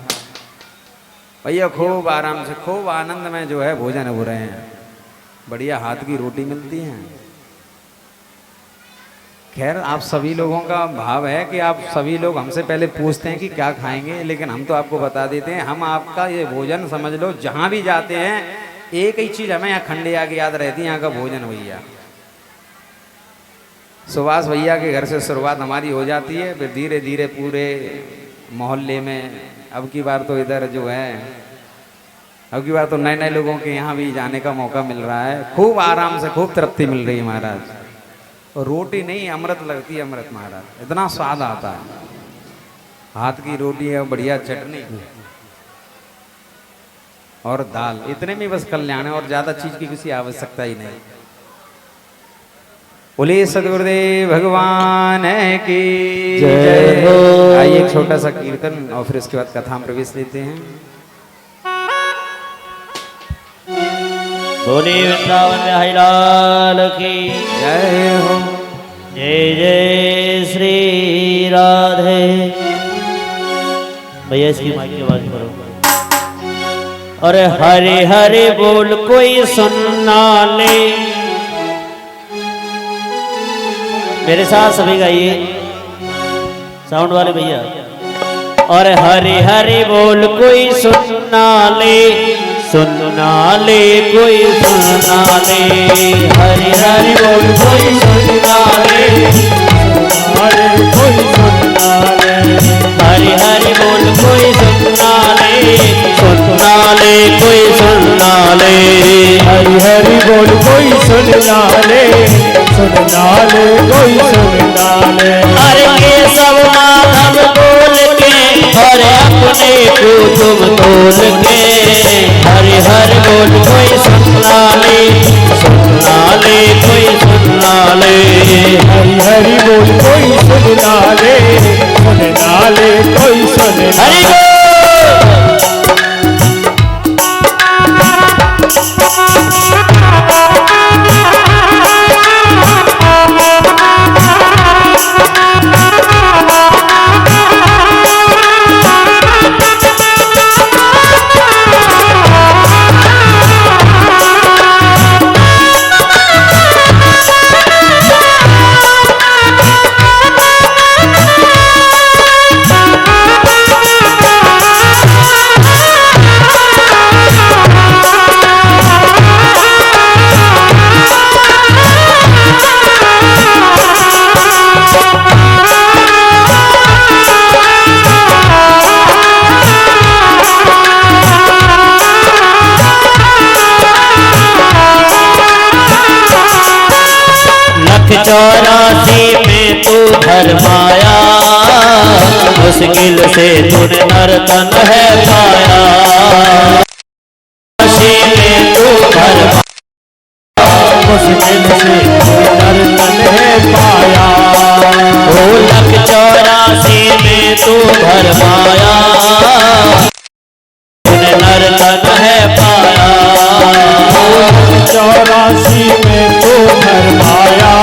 A: भैया, खूब आराम से खूब आनंद में जो है भोजन हो रहे हैं, बढ़िया हाथ की रोटी मिलती है। खैर आप सभी लोगों का भाव है कि आप सभी लोग हमसे पहले पूछते हैं कि क्या खाएंगे, लेकिन हम तो आपको बता देते हैं, हम आपका ये भोजन समझ लो जहां भी जाते हैं एक ही चीज हमें यहाँ खंडिया की याद रहती है, यहाँ का भोजन भैया। सुभाष भैया के घर से शुरुआत हमारी हो जाती है, फिर धीरे धीरे पूरे मोहल्ले में। अब की बार तो इधर जो है, अब की बार तो नए नए लोगों के यहाँ भी जाने का मौका मिल रहा है। खूब आराम से खूब तृप्ति मिल रही है महाराज। और रोटी नहीं अमृत लगती है, अमृत महाराज, इतना स्वाद आता है। हाथ की रोटी है, बढ़िया चटनी और दाल, इतने में बस कल्याण है और ज्यादा चीज की किसी आवश्यकता ही नहीं। बोलिए सद्गुरुदेव भगवान की जय हो। आइए एक छोटा सा कीर्तन और फिर उसके बाद कथा में प्रवेश लेते हैं।
B: बोले वृंदावन बिहारी लाल की
A: जय हो।
B: जय जय श्री राधे। भैया इसकी माइक की आवाज करो। अरे हरे हरे बोल कोई सुनना ले, मेरे साथ सभी गाइए। साउंड वाले भैया। और हरि हरि बोल कोई सुनना ले, सुनना ले कोई सुनना ले, हरि हरि बोल कोई सुनना ले, हरि कोई सुनना ले, हरि हरि बोल कोई सुनना ले, सुनना ले कोई सुनना ले,
C: हरि हरि बोल कोई सुनना ले, सुनना ले कोई सुनना ले।
B: अरे केशव माधव बोल के और अपने को तुम तोल के, हरि हरि बोल कोई सुनना ले, सुनना ले कोई सुनना ले,
C: हरि हरि बोल कोई सुनना ले, सुनना ले कोई सुनना
B: हरि
C: ले।
B: चौरासी में तू धर्माया, मुश्किल से तूने नर्तन है पाया, चौरासी में तू धर्माया,
C: मुश्किल से नर्तन है पाया,
B: ओ लख 84 में तू धर्माया, तूने नर्तन है पाया,
C: 84 में तू धर्माया,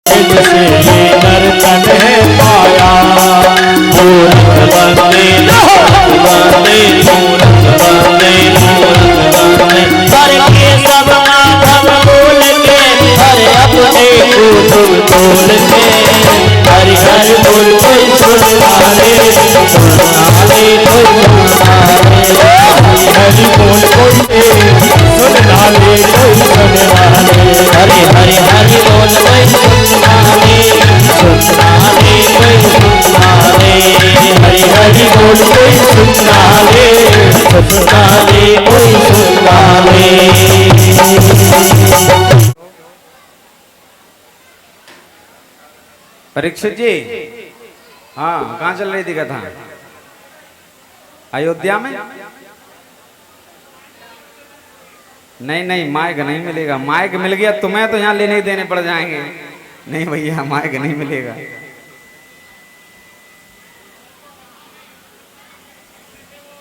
C: से ये नर्तन है पाया,
B: मूरत बंदे बंदे मूरत बंदे मूरत बंदे, हर के सब माधव बोल के, हर अपने को तुम तोल के, हरि हरि बोल कोई सुनना ले, सुनना ले कोई सुनना ले,
C: हरि बोल कोई सुनना ले कोई सुनना ले,
B: हरि हरि हरि बोल कोई सुनना ले, सुनना ले कोई सुनना ले, हरि हरि बोल कोई सुनना ले, सुनना ले कोई सुनना ले।
A: परीक्षित जी, हाँ कहाँ चल रही थी कथा? अयोध्या में? नहीं नहीं, माइक नहीं मिलेगा। माइक मिल गया तुम्हें तो यहाँ लेने देने पड़ जाएंगे। नहीं भैया, माइक नहीं मिलेगा।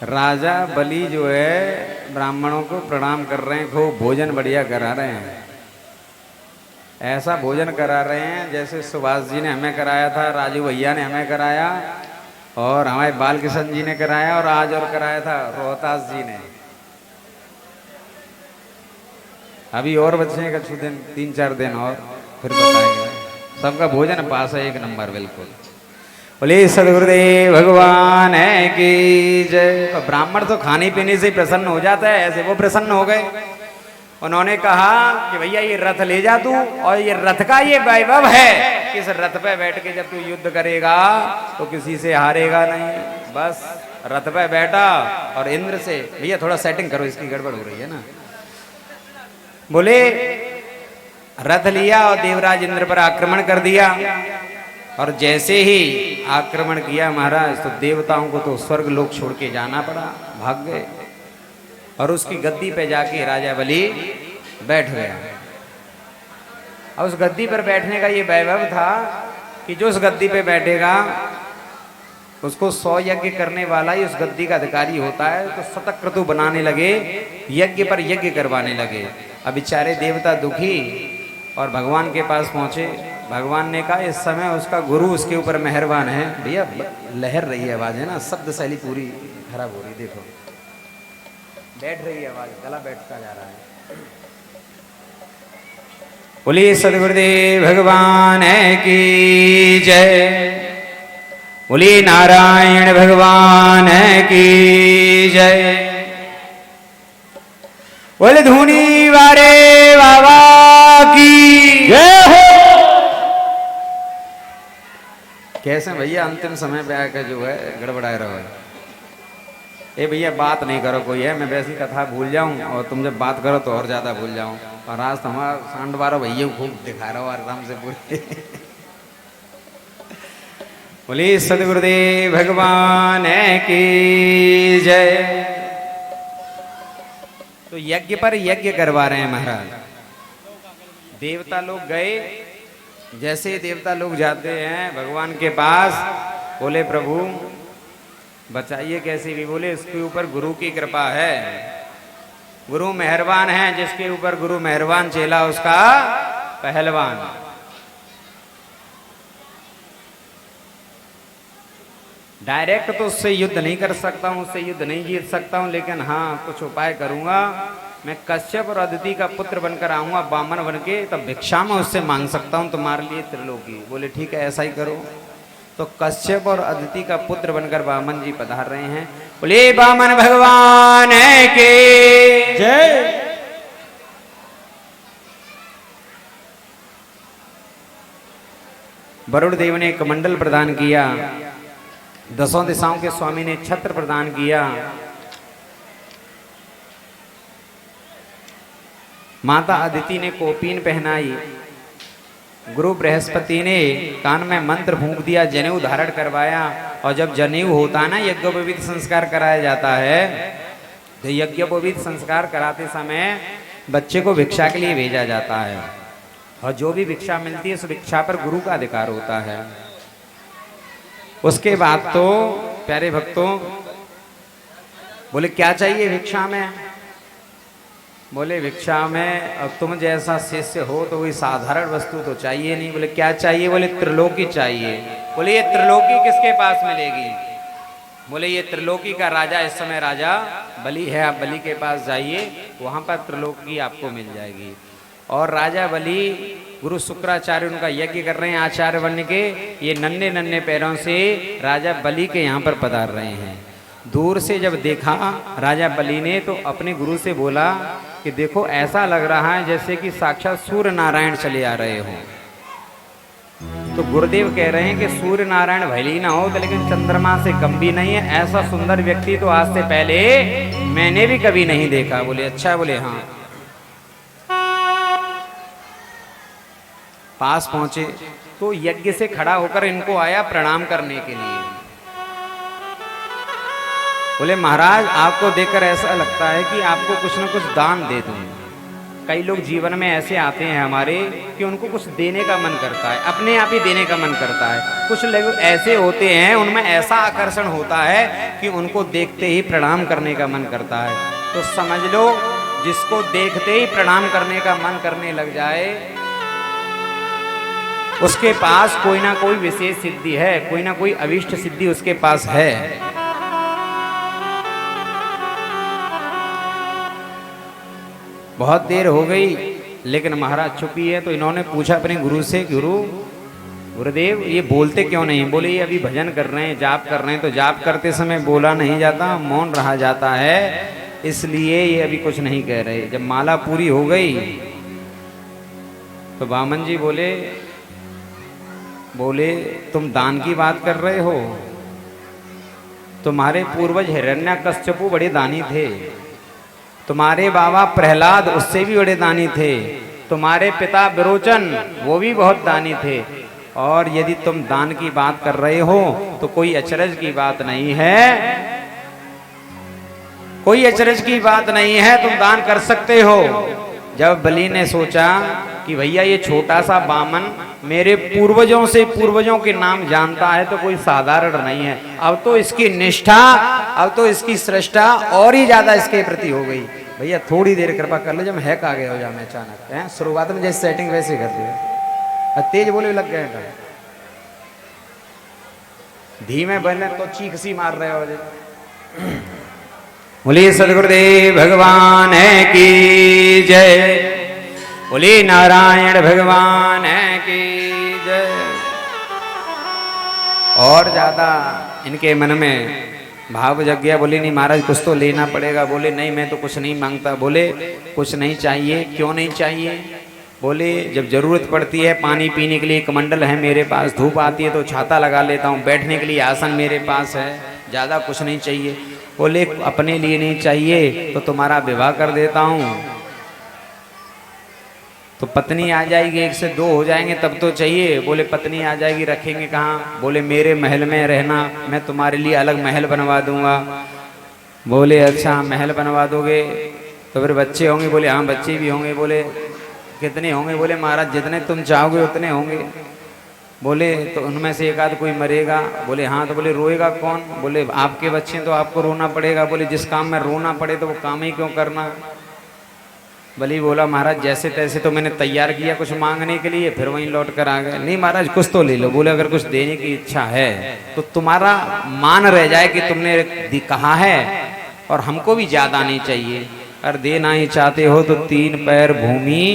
A: राजा बलि जो है ब्राह्मणों को प्रणाम कर रहे हैं, खूब भोजन बढ़िया करा रहे हैं। ऐसा भोजन करा रहे हैं जैसे सुभाष जी ने हमें कराया था, राजू भैया ने हमें कराया, और हमारे बालकिशन जी ने कराया, और आज और कराया था रोहतास जी ने। अभी और बच्चे का कुछ दिन, 3-4 दिन और, फिर बताएंगे। सबका भोजन पास है, एक नंबर बिल्कुल। बोले सदगुरुदेव भगवान है की जय। तो ब्राह्मण तो खाने पीने से प्रसन्न हो जाता है, ऐसे वो प्रसन्न हो गए। उन्होंने कहा कि भैया ये रथ ले जा तू, और ये रथ का ये वैभव है कि इस रथ पे बैठ के जब तू युद्ध करेगा तो किसी से हारेगा नहीं। बस रथ पे बैठा और इंद्र से, भैया थोड़ा सेटिंग करो, इसकी गड़बड़ हो रही है ना। बोले रथ लिया और देवराज इंद्र पर आक्रमण कर दिया, और जैसे ही आक्रमण किया महाराज, तो देवताओं को तो स्वर्ग लोक छोड़ के जाना पड़ा, भाग गए। और उसकी गद्दी पे जाके राजा बलि बैठ गया। और उस गद्दी पर बैठने का ये वैभव था कि जो उस गद्दी पे बैठेगा उसको 100 यज्ञ करने वाला ही उस गद्दी का अधिकारी होता है। तो शतक्रतु बनाने लगे, यज्ञ पर यज्ञ करवाने लगे। अब बेचारे देवता दुखी और भगवान के पास पहुंचे। भगवान ने कहा इस समय उसका गुरु उसके ऊपर मेहरबान है। भैया लहर रही है आवाज, है ना, शब्द शैली पूरी खराब हो रही, देखो बैठ रही है आवाज, गला बैठता जा रहा है। बोलिए सदगुरुदेव भगवान की जय। बोले नारायण भगवान की जय। बोले धूनी वारे बाबा की
B: जय हो।
A: कैसे भैया अंतिम समय पे आकर जो है गड़बड़ाए रहो। ए भैया बात नहीं करो कोई है, मैं वैसी कथा भूल जाऊं और तुम जब बात करो तो और ज्यादा भूल जाऊं। और आज तो हमारा सांड बारो भैया खूब दिखा रहा हो आराम से पूरे। बोले सदगुरुदेव भगवान की जय। तो यज्ञ पर यज्ञ करवा रहे हैं महाराज। देवता लोग गए, जैसे देवता लोग जाते हैं भगवान के पास, बोले प्रभु बचाइए कैसे भी। बोले इसके ऊपर गुरु की कृपा है, गुरु मेहरबान है। जिसके ऊपर गुरु मेहरबान चेला उसका पहलवान। डायरेक्ट तो उससे युद्ध नहीं कर सकता हूं, उससे युद्ध नहीं जीत सकता हूं, लेकिन हाँ कुछ उपाय करूंगा। मैं कश्यप और अदिति का पुत्र बनकर आऊंगा बामन बन के, तब भिक्षा में उससे मांग सकता हूं तुम्हारे लिए त्रिलोकी। बोले ठीक है ऐसा ही करो। तो कश्यप और अदिति का पुत्र बनकर बामन जी पधार रहे हैं। बोले बामन भगवान के
B: जय।
A: वरुण देव ने कमंडल प्रदान किया, दसों दिशाओं के स्वामी ने छत्र प्रदान किया। माता अदिति ने कोपीन पहनाई। गुरु बृहस्पति ने कान में मंत्र फूंक दिया, जनेऊ धारण करवाया। और जब जनेऊ होता ना यज्ञोपवीत संस्कार कराया जाता है, तो यज्ञोपवीत संस्कार कराते समय बच्चे को भिक्षा के लिए भेजा जाता है। और जो भी भिक्षा मिलती है उस भिक्षा पर गुरु का अधिकार होता है। उसके बाद तो प्यारे भक्तों बोले क्या चाहिए भिक्षा में। बोले भिक्षा में अब तुम जैसा शिष्य हो तो कोई साधारण वस्तु तो चाहिए नहीं। बोले क्या चाहिए। बोले त्रिलोकी चाहिए। बोले ये त्रिलोकी किसके पास मिलेगी। बोले ये त्रिलोकी का राजा इस समय राजा बलि है, आप बलि के पास जाइए, वहां पर त्रिलोकी आपको मिल जाएगी। और राजा बलि गुरु शुक्राचार्य उनका यज्ञ कर रहे हैं आचार्य बन के। ये नन्हे नन्हे पैरों से राजा बलि के यहाँ पर पधार रहे हैं। दूर से जब देखा राजा बलि ने तो अपने गुरु से बोला कि देखो ऐसा लग रहा है जैसे कि साक्षात सूर्य नारायण चले आ रहे हो। तो गुरुदेव कह रहे हैं कि सूर्य नारायण भले ही ना हो तो लेकिन चंद्रमा से कम भी नहीं है। ऐसा सुंदर व्यक्ति तो आज से पहले मैंने भी कभी नहीं देखा। बोले अच्छा। बोले हाँ। पास पहुंचे तो यज्ञ से खड़ा होकर इनको आया प्रणाम करने के लिए। बोले महाराज आपको देखकर ऐसा लगता है कि आपको कुछ न कुछ दान दे दूं। कई लोग जीवन में ऐसे आते हैं हमारे कि उनको कुछ देने का मन करता है, अपने आप ही देने का मन करता है। कुछ लोग ऐसे होते हैं उनमें ऐसा आकर्षण होता है कि उनको देखते ही प्रणाम करने का मन करता है। तो समझ लो जिसको देखते ही प्रणाम करने का मन करने लग जाए उसके पास कोई ना कोई विशेष सिद्धि है, कोई ना कोई अभिष्ट सिद्धि उसके पास है। बहुत देर हो गई लेकिन महाराज चुपी है। तो इन्होंने पूछा अपने गुरु से, गुरुदेव ये बोलते क्यों नहीं। बोले ये अभी भजन कर रहे हैं, जाप कर रहे हैं, तो जाप करते समय बोला नहीं जाता, मौन रहा जाता है, इसलिए ये अभी कुछ नहीं कह रहे। जब माला पूरी हो गई तो बामन जी बोले तुम दान की बात कर रहे हो। तुम्हारे पूर्वज हिरण्यकश्यपु बड़े दानी थे, तुम्हारे बाबा प्रहलाद उससे भी बड़े दानी थे, तुम्हारे पिता विरोचन वो भी बहुत दानी थे। और यदि तुम दान की बात कर रहे हो तो कोई अचरज की बात नहीं है, कोई अचरज की बात नहीं है, तुम दान कर सकते हो। जब बलि ने सोचा कि भैया ये छोटा सा बामन मेरे पूर्वजों से पूर्वजों के नाम जानता है तो कोई साधारण नहीं है, अब तो इसकी निष्ठा, अब तो इसकी श्रेष्ठा और ही ज्यादा इसके प्रति हो गई। भैया थोड़ी देर कृपा कर लो, जब हैक आ गया हो जाए अचानक है, शुरुआत में जैसे सेटिंग वैसे कर दिया। तेज बोले लग गए, धीमे बने तो चीख सी मार रहे हो। बोले सदगुरुदेव भगवान की जय, बोले नारायण भगवान की जय। और ज्यादा इनके मन में भाव जग गया। बोले नहीं महाराज कुछ तो लेना पड़ेगा। बोले नहीं मैं तो कुछ नहीं मांगता। बोले कुछ नहीं चाहिए? क्यों नहीं चाहिए? बोले जब जरूरत पड़ती है पानी पीने के लिए कमंडल है मेरे पास, धूप आती है तो छाता लगा लेता हूँ, बैठने के लिए आसन मेरे पास है, ज़्यादा कुछ नहीं चाहिए। बोले अपने लिए नहीं चाहिए तो तुम्हारा विवाह कर देता हूँ, तो पत्नी आ जाएगी, 1 से 2 हो जाएंगे तब तो चाहिए। बोले पत्नी आ जाएगी रखेंगे कहाँ? बोले मेरे महल में रहना, मैं तुम्हारे लिए अलग महल बनवा दूंगा। बोले अच्छा महल बनवा दोगे तो फिर बच्चे होंगे? बोले हाँ बच्चे भी होंगे। बोले कितने होंगे? बोले महाराज जितने तुम चाहोगे उतने होंगे। बोले तो उनमें से एक आध कोई मरेगा? बोले हाँ। तो बोले रोएगा कौन? बोले आपके बच्चे तो आपको रोना पड़ेगा। बोले जिस काम में रोना पड़े तो वो काम ही क्यों करना? बलि बोला महाराज जैसे तैसे तो मैंने तैयार किया कुछ मांगने के लिए, फिर वहीं लौट कर आ गए। नहीं महाराज कुछ तो ले लो। बोले अगर कुछ देने की इच्छा है तो तुम्हारा मान रह जाए कि तुमने कहा है, और हमको भी ज्यादा नहीं चाहिए। अगर देना ही चाहते हो तो 3 पैर भूमि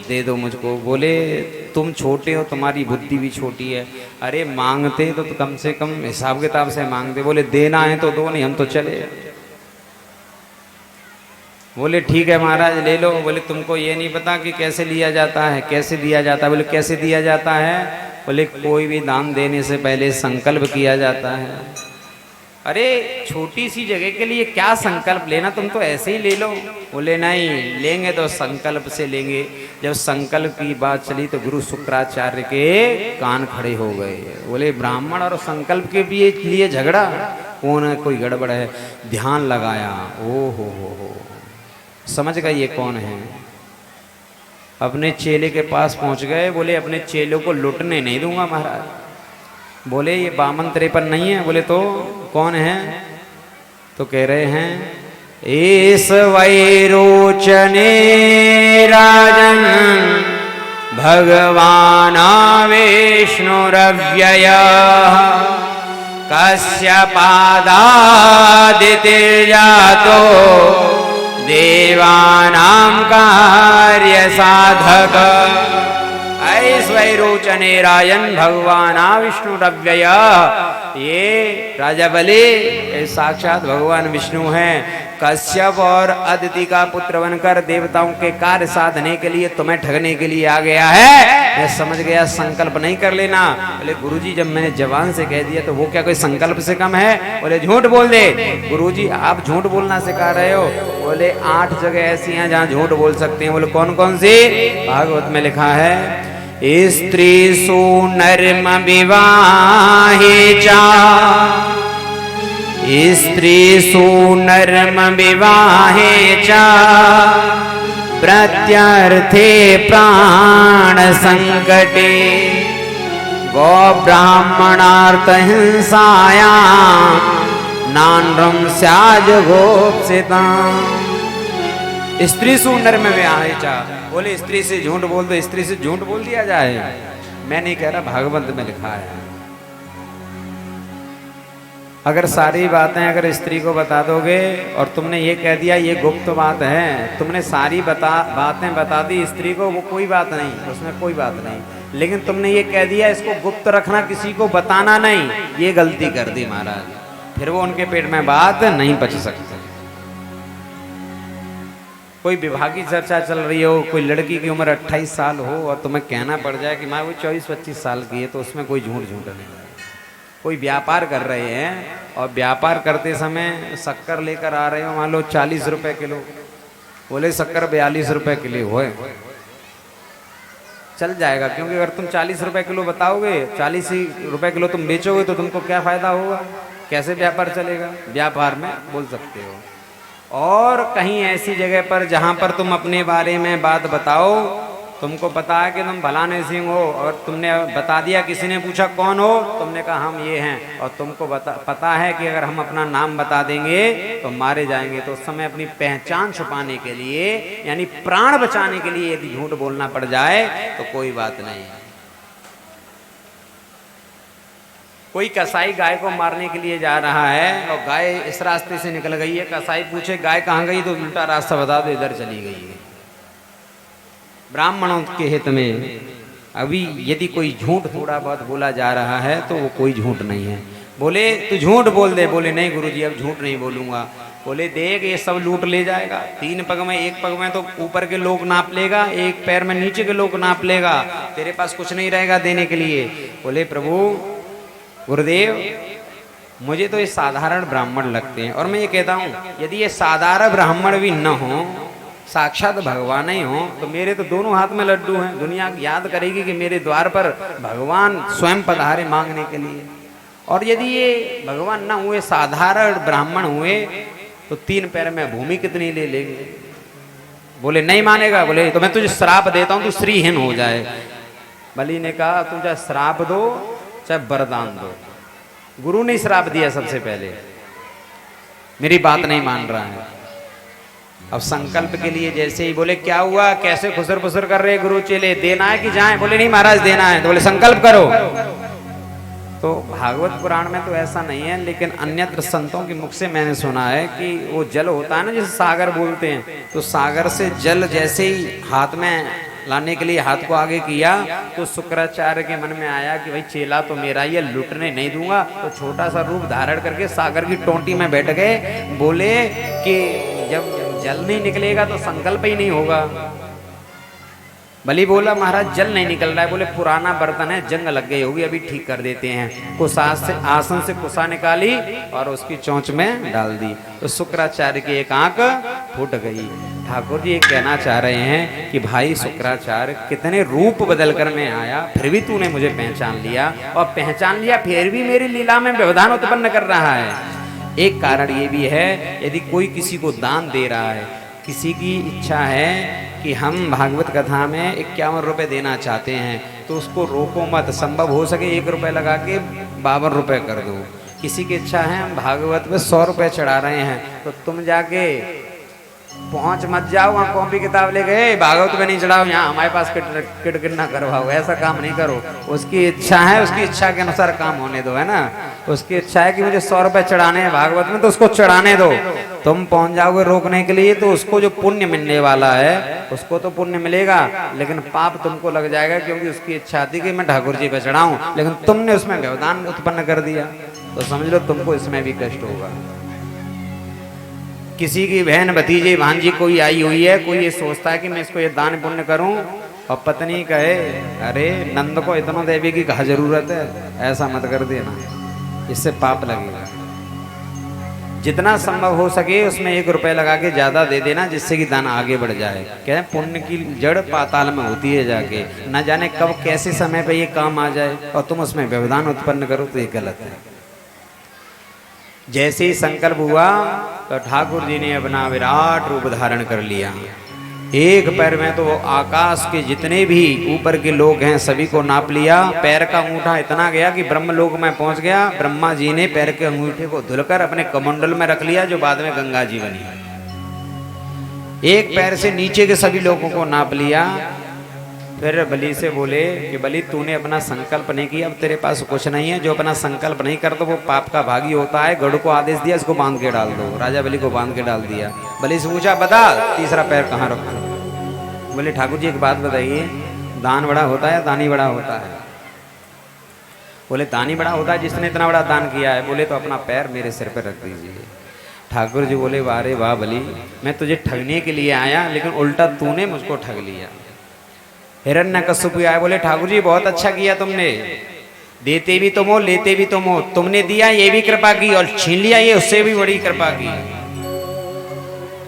A: दे दो मुझको। बोले तुम छोटे हो, तुम्हारी बुद्धि भी छोटी है। अरे मांगते तो कम से कम हिसाब किताब से मांगते। बोले देना है तो दो, नहीं हम तो चले। बोले ठीक है महाराज ले लो। बोले तुमको ये नहीं पता कि कैसे लिया जाता है? कैसे दिया जाता है? बोले कैसे दिया जाता है? बोले कोई भी दान देने से पहले संकल्प किया जाता है। अरे छोटी सी जगह के लिए क्या संकल्प लेना, तुम तो ऐसे ही ले लो। बोले नहीं लेंगे तो संकल्प से लेंगे। जब संकल्प की बात चली तो गुरु शुक्राचार्य के कान खड़े हो गए। बोले ब्राह्मण और संकल्प के लिए झगड़ा? कौन है? कोई गड़बड़ है। ध्यान लगाया, ओ हो समझ गए ये कौन है। अपने चेले के पास पहुंच गए। बोले अपने चेलों को लुटने नहीं दूंगा महाराज। बोले ये बामन 53 नहीं है? बोले तो कौन है? तो कह रहे हैं इस वैरोचने राजन भगवान विष्णुरव्यय कश्यपादादितिर्जातो देवानां कार्य साधक। ऐश्वैरोचने रायन भगवान विष्णुरव्यय। ये राजा बलि साक्षात भगवान विष्णु हैं। कश्यप और अदिति का पुत्र बनकर देवताओं के कार्य साधने के लिए तुम्हें ठगने के लिए आ गया है। मैं समझ गया संकल्प नहीं कर लेना। बोले गुरुजी जब मैंने जवान से कह दिया तो वो क्या कोई संकल्प से कम है? बोले झूठ बोल दे। गुरुजी आप झूठ बोलना सिखा रहे हो? बोले 8 जगह ऐसी हैं जहाँ झूठ बोल सकते हैं। बोले कौन कौन सी? भागवत में लिखा है स्त्रीषु नर्म विवाहे चा, स्त्रीषु नर्म विवाहे चा, प्रत्यर्थे प्राण संकटे, गो ब्राह्मणार्थ हिंसायां नानरम स्याज गोप्सिता। स्त्री सु नर में विवाहे चा। बोले स्त्री से झूठ बोल दो, स्त्री से झूठ बोल दिया जाए? मैं नहीं कह रहा, भागवत में लिखा है। अगर सारी बातें अगर स्त्री को बता दोगे और तुमने ये कह दिया ये गुप्त बात है, तुमने सारी बातें बता दी स्त्री को, वो कोई बात नहीं, उसमें कोई बात नहीं। लेकिन तुमने ये कह दिया इसको गुप्त रखना, किसी को बताना नहीं, ये गलती कर दी महाराज। फिर वो उनके पेट में बात नहीं बच सकती। कोई विवाह की चर्चा चल रही हो, कोई लड़की की उम्र 28 साल हो और तुम्हें कहना पड़ जाए कि माँ वो 24-25 साल की है, तो उसमें कोई झूठ नहीं। कोई व्यापार कर रहे हैं और व्यापार करते समय शक्कर लेकर आ रहे हो, मान लो 40 रुपए किलो, बोले शक्कर 42 रुपए किलो होए, चल जाएगा। क्योंकि अगर तुम 40 रुपए किलो बताओगे, 40 ही रुपए किलो तुम बेचोगे तो तुमको क्या फायदा होगा? कैसे व्यापार चलेगा? व्यापार में बोल सकते हो। और कहीं ऐसी जगह पर जहां पर तुम अपने बारे में बात बताओ, तुमको पता है कि तुम भलाने सिंह हो और तुमने बता दिया, किसी ने पूछा कौन हो, तुमने कहा हम ये हैं, और तुमको पता है कि अगर हम अपना नाम बता देंगे तो मारे जाएंगे, तो उस समय अपनी पहचान छुपाने के लिए यानी प्राण बचाने के लिए यदि झूठ बोलना पड़ जाए तो कोई बात नहीं है। कोई कसाई गाय को मारने के लिए जा रहा है और गाय इस रास्ते से निकल गई है, कसाई पूछे गाय कहाँ गई, तो उल्टा रास्ता बता दो, इधर चली गई है। ब्राह्मणों के हित में अभी यदि कोई झूठ थोड़ा बहुत बोला जा रहा है तो वो कोई झूठ नहीं है। बोले तू झूठ बोल दे, बोले नहीं गुरुजी अब झूठ नहीं बोलूंगा। बोले देख ये सब लूट ले जाएगा, 3 पग में, 1 पग में तो ऊपर के लोग नाप लेगा, 1 पैर में नीचे के लोग नाप लेगा, तेरे पास कुछ नहीं रहेगा देने के लिए। बोले प्रभु गुरुदेव मुझे तो ये साधारण ब्राह्मण लगते हैं, और मैं ये कहता हूँ यदि ये साधारण ब्राह्मण भी न हो, साक्षात भगवान ही हो, तो मेरे तो दोनों हाथ में लड्डू हैं। दुनिया याद करेगी कि मेरे द्वार पर भगवान स्वयं पधारे मांगने के लिए। और यदि ये भगवान ना हुए, साधारण ब्राह्मण हुए, तो 3 पैर में भूमि कितनी ले लेंगे। बोले नहीं मानेगा। बोले तो मैं तुझे श्राप देता हूं, तू श्रीहीन हो जाए। बलि ने कहा तुम चाहे श्राप दो चाहे वरदान दो। गुरु ने श्राप दिया सबसे पहले, मेरी बात नहीं मान रहा है। अब संकल्प के लिए जैसे ही बोले क्या हुआ, कैसे खुसर फुसर कर रहे गुरु चेले, देना है कि जाए। बोले नहीं महाराज देना है। तो बोले संकल्प करो। तो भागवत पुराण में तो ऐसा नहीं है, लेकिन अन्यत्र संतों के मुख से मैंने सुना है कि वो जल होता है ना, जैसे सागर बोलते हैं, तो सागर से जल जैसे ही हाथ में लाने के लिए हाथ को आगे किया, तो शुक्राचार्य के मन में आया कि भाई चेला तो मेरा ये लुटने नहीं दूंगा। तो छोटा सा रूप धारण करके सागर की टोंटी में बैठ गए। बोले कि जब जल नहीं निकलेगा तो संकल्प ही नहीं होगा। बलि बोला महाराज जल नहीं निकल रहा है। बोले पुराना बर्तन है, जंग लग गई होगी, अभी ठीक कर देते हैं। कुसास से आसन से कुसा निकाली और उसकी चोंच में डाल दी, तो शुक्राचार्य की एक आंख फूट गई। ठाकुर जी ये कहना चाह रहे हैं कि भाई शुक्राचार्य कितने रूप बदल कर मैं आया, फिर भी तूने मुझे पहचान लिया, और पहचान लिया फिर भी मेरी लीला में व्यवधान उत्पन्न कर रहा है। एक कारण ये भी है, यदि कोई किसी को दान दे रहा है, किसी की इच्छा है कि हम भागवत कथा में 51 रुपए देना चाहते हैं, तो उसको रोको मत, संभव हो सके 1 रुपए लगा के 52 रुपए कर दो। किसी की इच्छा है हम भागवत में 100 रुपए चढ़ा रहे हैं, तो तुम जाके पहुंच मत जाओ, वहाँ कॉपी किताब ले गए भागवत में नहीं चढ़ाओ, यहाँ हमारे पास किट ना करवाओ, ऐसा काम नहीं करो। उसकी इच्छा है, उसकी इच्छा के अनुसार काम होने दो, है ना। उसकी इच्छा है कि मुझे 100 रुपए चढ़ाने हैं भागवत में, तो उसको चढ़ाने दो। तुम पहुंच जाओगे रोकने के लिए, तो उसको जो पुण्य मिलने वाला है उसको तो पुण्य मिलेगा, लेकिन पाप तुमको लग जाएगा, क्योंकि उसकी इच्छा थी कि मैं ठाकुर जी पे चढ़ाऊं, लेकिन तुमने उसमें व्यवधान उत्पन्न कर दिया, तो समझ लो तुमको इसमें भी कष्ट होगा। किसी की बहन भतीजे भांजी कोई आई हुई है, कोई ये सोचता है कि मैं इसको ये दान पुण्य करूं, और पत्नी कहे अरे नंद को इतना देवी की कहा जरूरत है, ऐसा मत कर देना, इससे पाप लगेगा। जितना संभव हो सके उसमें 1 रुपए लगा के ज्यादा दे देना, जिससे कि दान आगे बढ़ जाए। कहते हैं पुण्य की जड़ पाताल में होती है जाके, न जाने कब कैसे समय पे ये काम आ जाए और तुम उसमें व्यवधान उत्पन्न करो, तो ये गलत है। जैसे ही संकल्प हुआ तो ठाकुर जी ने अपना विराट रूप धारण कर लिया। एक पैर में तो आकाश के जितने भी ऊपर के लोग हैं सभी को नाप लिया। पैर का अंगूठा इतना गया कि ब्रह्मलोक में पहुंच गया। ब्रह्मा जी ने पैर के अंगूठे को धुलकर अपने कमंडल में रख लिया, जो बाद में गंगा जी बनी। एक पैर से नीचे के सभी लोगों को नाप लिया। फिर बलि से बोले कि बलि तूने अपना संकल्प नहीं किया, अब तेरे पास कुछ नहीं है। जो अपना संकल्प नहीं करता वो पाप का भागी होता है। गरुड़ को आदेश दिया इसको बांध के डाल दो। राजा बलि को बांध के डाल दिया। बलि से पूछा बता तीसरा पैर कहाँ रखूं। बोले ठाकुर जी एक बात बताइए, दान बड़ा होता है दानी बड़ा होता है। बोले दानी बड़ा होता है जिसने इतना बड़ा दान किया है। बोले तो अपना पैर मेरे सिर पर रख दीजिए। ठाकुर जी बोले वाह रे वाह बलि, मैं तुझे ठगने के लिए आया, लेकिन उल्टा तूने मुझको ठग लिया। हिरण्यकश्यप आए, बोले ठाकुर जी बहुत अच्छा किया तुमने, देते भी तुम हो लेते भी तुम हो। तुमने दिया ये भी कृपा की, और छीन लिया ये उससे भी बड़ी कृपा की।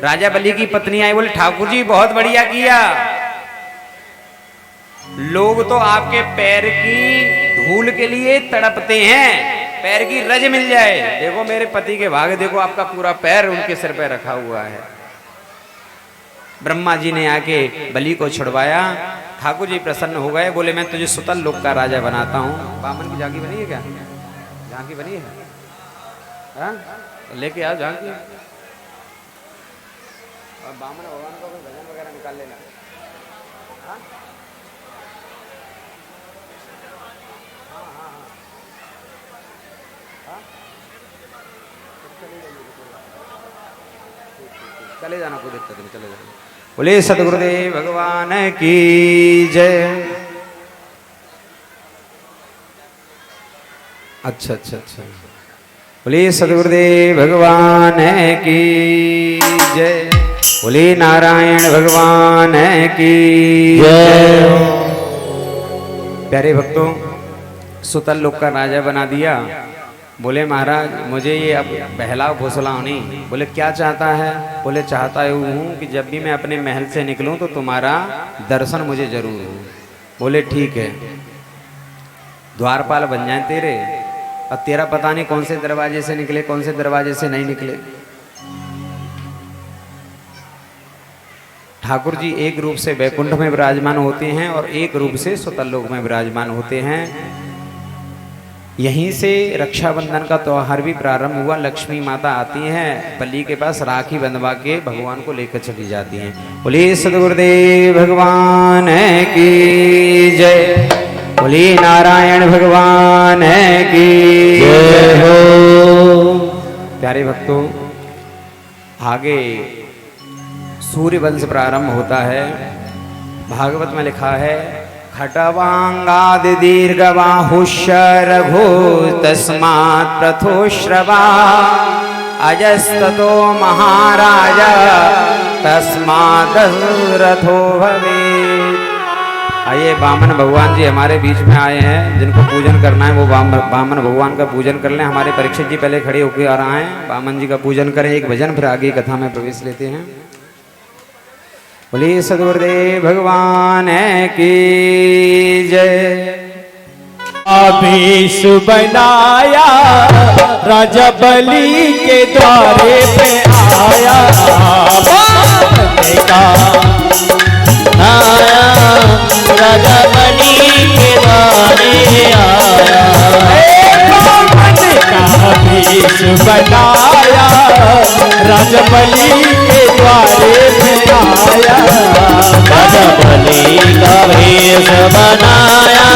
A: राजा बलि की पत्नी आई, बोले ठाकुर जी बहुत बढ़िया किया, लोग तो आपके पैर की धूल के लिए तड़पते हैं, पैर की रज मिल जाए। देखो मेरे पति के भाग, देखो आपका पूरा पैर उनके सिर पे रखा हुआ है। ब्रह्मा जी ने आके बलि को छुड़वाया। ठाकुर जी प्रसन्न हो गए, बोले मैं तुझे सुतल लोक का राजा बनाता हूँ। बामन की झांकी बनी है क्या? झांकी बनी है, हाँ? लेके आओ झांकी। और बामन भगवान को भजन वगैरह निकाल लेना। हाँ? हाँ हाँ हाँ, चले जाना, कोई दिक्कत नहीं, चले जाना। बोले सतगुरुदेव भगवान की जय। अच्छा अच्छा अच्छा। बोलिए सदगुरुदेव भगवान की जय। बोलिए नारायण भगवान की जय। प्यारे भक्तों, सुतल लोक का राजा बना दिया। बोले महाराज मुझे ये अब बहलाओ फुसलाओ नहीं। बोले क्या चाहता है? बोले चाहता हूँ कि जब भी मैं अपने महल से निकलूं तो तुम्हारा दर्शन मुझे जरूर हो। बोले ठीक है, द्वारपाल बन जाए तेरे। और तेरा पता नहीं कौन से दरवाजे से निकले कौन से दरवाजे से नहीं निकले। ठाकुर जी एक रूप से वैकुंठ में विराजमान होते हैं और एक रूप से सुतल लोक में विराजमान होते हैं। यहीं से रक्षाबंधन का त्योहार भी प्रारंभ हुआ। लक्ष्मी माता आती हैं, बलि के पास राखी बंधवा के भगवान को लेकर चली जाती हैं। बोलिए सदगुरुदेव भगवान की जय। बोलिए नारायण भगवान की जय हो। प्यारे भक्तों, आगे सूर्य वंश प्रारंभ होता है। भागवत में लिखा है खटवांगादि दीर्घबाहुश्च रघु तस्मात् प्रथोश्रवा अजस्ततो महाराज तस्मात् दशरथो भवेत्। आइए बामन भगवान जी हमारे बीच में आए हैं। जिनको पूजन करना है वो बामन भगवान का पूजन कर लें। हमारे परीक्षित जी पहले खड़े होकर आ रहे हैं, बामन जी का पूजन करें। एक भजन फिर आगे कथा में प्रवेश लेते हैं। बोलिए सदगुरुदेव भगवान की जय।
C: आवेश बनाया राजा बलि के द्वारे पे आया।
B: राजा बलि के द्वारे आया।
C: आवेश बनाया राजा बलि के द्वारे पे आया।
B: राजा बलि का भेष बनाया,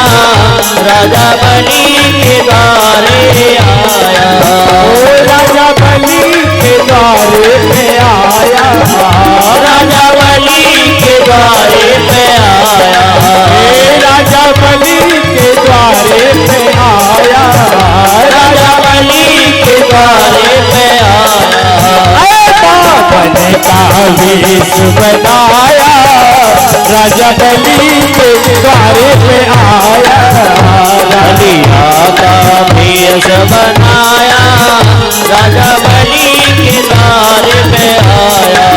B: राजा बलि के द्वारे आया।
C: राजा बलि के द्वारे पे आया।
B: राजा बलि के द्वारे पे आया।
C: राजा बलि के द्वारे पे आया।
B: राजा बलि के द्वारे पे आया।
C: पावन का वेश बनाया राजा बलि के द्वारे पे आया।
B: बलिया का भेष बनाया, राजा बलि के द्वारे पे आया।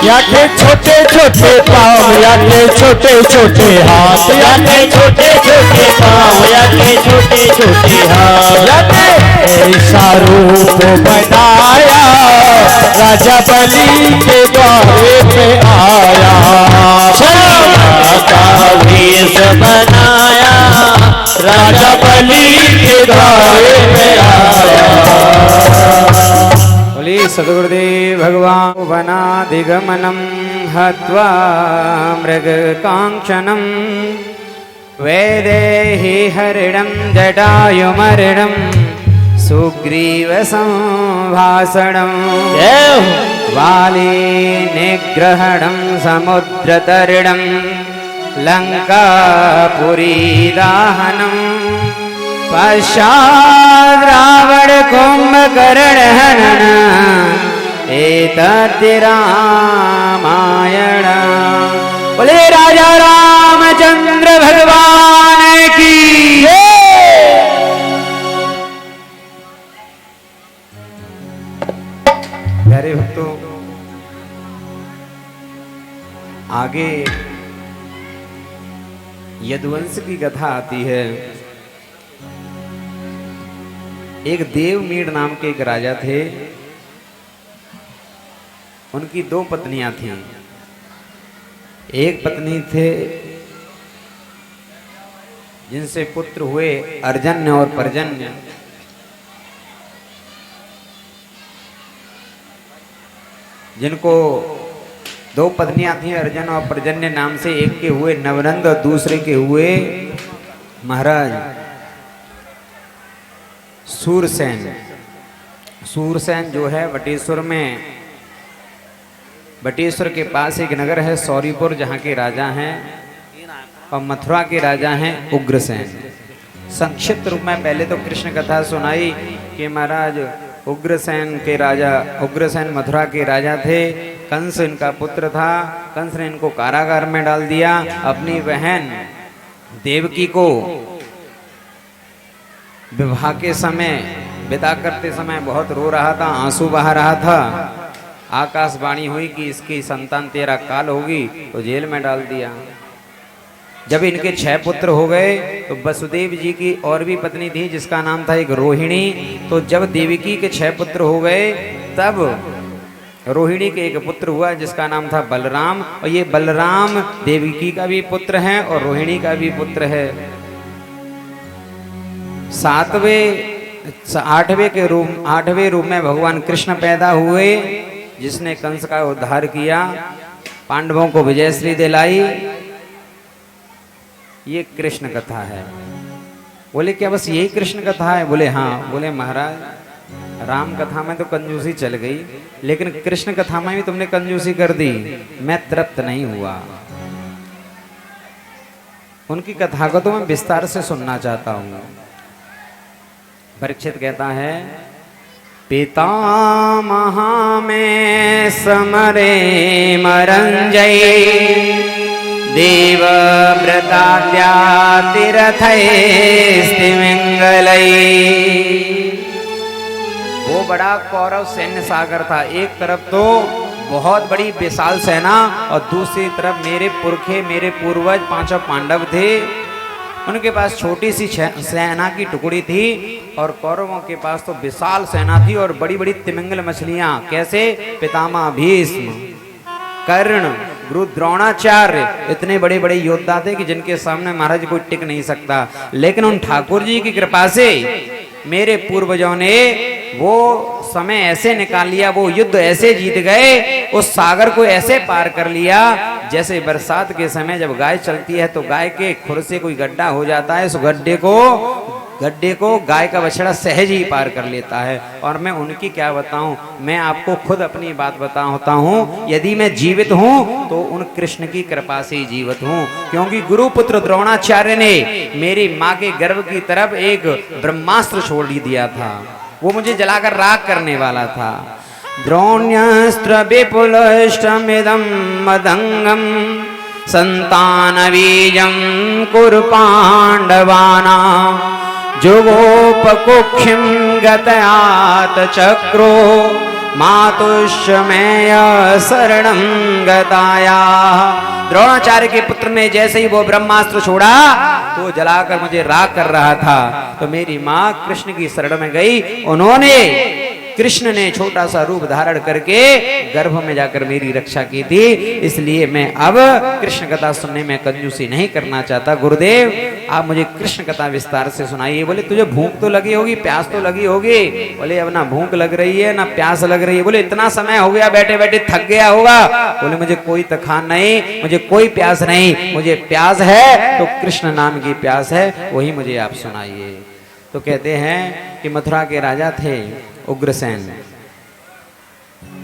C: या के छोटे छोटे पाँव, या के छोटे छोटे हाथ,
B: या के छोटे छोटे पाँव, या के छोटे छोटे हाथ।
C: या के ऐसा रूप बनाया राजा बलि के द्वारे पे आया।
B: का भेष बनाया, राजा बलि के द्वारे पे आया।
A: बोलिए सदगुरुदेव भगवान वनादिगमनं हत्वा मृगकांक्षणं वैदेही हरिणं जटायुमर्णं सुग्रीवसंभाषणं वाली निग्रहणं समुद्रतरणं लंकापुरी दाहनं पश्चात् रावण कुंभकर्ण हनन एतद् रामायण। बोले राजा रामचंद्र भगवान की जय। प्यारे भक्तों, आगे यदुवंश की कथा आती है। एक देवमीड़ नाम के एक राजा थे। उनकी दो पत्नियां थीं। एक पत्नी थे जिनसे पुत्र हुए अर्जन्य और पर्जन्य, जिनको दो पत्नियां थी अर्जन और पर्जन्य नाम से, एक के हुए नवनंद और दूसरे के हुए महाराज सूरसेन। सूरसेन जो है बटेश्वर में, बटेश्वर के पास एक नगर है सौरीपुर, जहाँ के राजा हैं, और मथुरा के राजा हैं उग्रसेन। संक्षिप्त रूप में पहले तो कृष्ण कथा सुनाई कि महाराज उग्रसेन के राजा, उग्रसेन मथुरा के राजा थे, कंस इनका पुत्र था। कंस ने इनको कारागार में डाल दिया। अपनी बहन देवकी को विवाह के समय, विदा करते समय बहुत रो रहा था, आंसू बहा रहा था। आकाशवाणी हुई कि इसकी संतान तेरा काल होगी, तो जेल में डाल दिया। जब इनके 6 पुत्र हो गए तो वसुदेव जी की और भी पत्नी थी जिसका नाम था एक रोहिणी। तो जब देवकी के 6 पुत्र हो गए तब रोहिणी के एक पुत्र हुआ जिसका नाम था बलराम, और ये बलराम देवकी का भी पुत्र है और रोहिणी का भी पुत्र है। 8वें रूप में भगवान कृष्ण पैदा हुए, जिसने कंस का उद्धार किया, पांडवों को विजयश्री दिलाई। ये कृष्ण कथा है। बोले क्या बस यही कृष्ण कथा है? बोले हाँ। बोले महाराज राम कथा में तो कंजूसी चल गई, लेकिन कृष्ण कथा में भी तुमने कंजूसी कर दी, मैं तृप्त नहीं हुआ। उनकी कथा को तो मैं विस्तार से सुनना चाहता हूं। परीक्षित कहता है, पितामहा में समरे मरंजय, देव व्रताद्यातिरथैस्तिमिंगलै। वो बड़ा कौरव सैन्य सागर था। एक तरफ तो बहुत बड़ी विशाल सेना और दूसरी तरफ मेरे पुरखे, मेरे पूर्वज 5 पांडव थे। उनके पास छोटी सी सेना की टुकड़ी थी और कौरवों के पास तो विशाल सेना थी और बड़ी बड़ी तिमिंगल मछलियां। कैसे? पितामह भीष्म, कर्ण, गुरु द्रोणाचार्य, इतने बड़े बड़े योद्धा थे कि जिनके सामने महाराज कोई टिक नहीं सकता। लेकिन उन ठाकुर जी की कृपा से मेरे पूर्वजों ने वो समय ऐसे निकाल लिया, वो युद्ध ऐसे जीत गए, उस सागर को ऐसे पार कर लिया जैसे बरसात के समय जब गाय चलती है तो गाय के खुर से कोई गड्ढा हो जाता है, उस गड्ढे को गाय का बछड़ा सहज ही पार कर लेता है। और मैं उनकी क्या बताऊं, मैं आपको खुद अपनी बात बताता हूं। यदि मैं जीवित हूं तो उन कृष्ण की कृपा से ही जीवित हूं, क्योंकि गुरुपुत्र द्रोणाचार्य ने मेरी माँ के गर्भ की तरफ एक ब्रह्मास्त्र छोड़ दिया था। वो मुझे जलाकर राख करने वाला था। द्रोण्यस्त्र विपुलष्टमिदं मदंगम संतान बीजं कुरु पांडवानां, जुगोपकुक्षिं गतयात चक्रो मातुष्यमेय शरणं गताया। द्रोणाचार्य के पुत्र ने जैसे ही वो ब्रह्मास्त्र छोड़ा तो जलाकर मुझे राख कर रहा था, तो मेरी माँ कृष्ण की शरण में गई। उन्होंने, कृष्ण ने छोटा सा रूप धारण करके गर्भ में जाकर मेरी रक्षा की थी। इसलिए मैं अब कृष्ण कथा सुनने में कंजूसी नहीं करना चाहता। गुरुदेव आप मुझे कृष्ण कथा विस्तार से सुनाइए। बोले तुझे भूख तो लगी होगी, प्यास तो लगी होगी। बोले अब ना भूख लग रही है ना प्यास लग रही है। बोले इतना समय हो गया बैठे बैठे थक गया होगा। बोले मुझे कोई तखान नहीं, मुझे कोई प्यास नहीं, मुझे प्यास है तो कृष्ण नाम की प्यास है, वही मुझे आप सुनाइए। तो कहते हैं कि मथुरा के राजा थे उग्रसेन।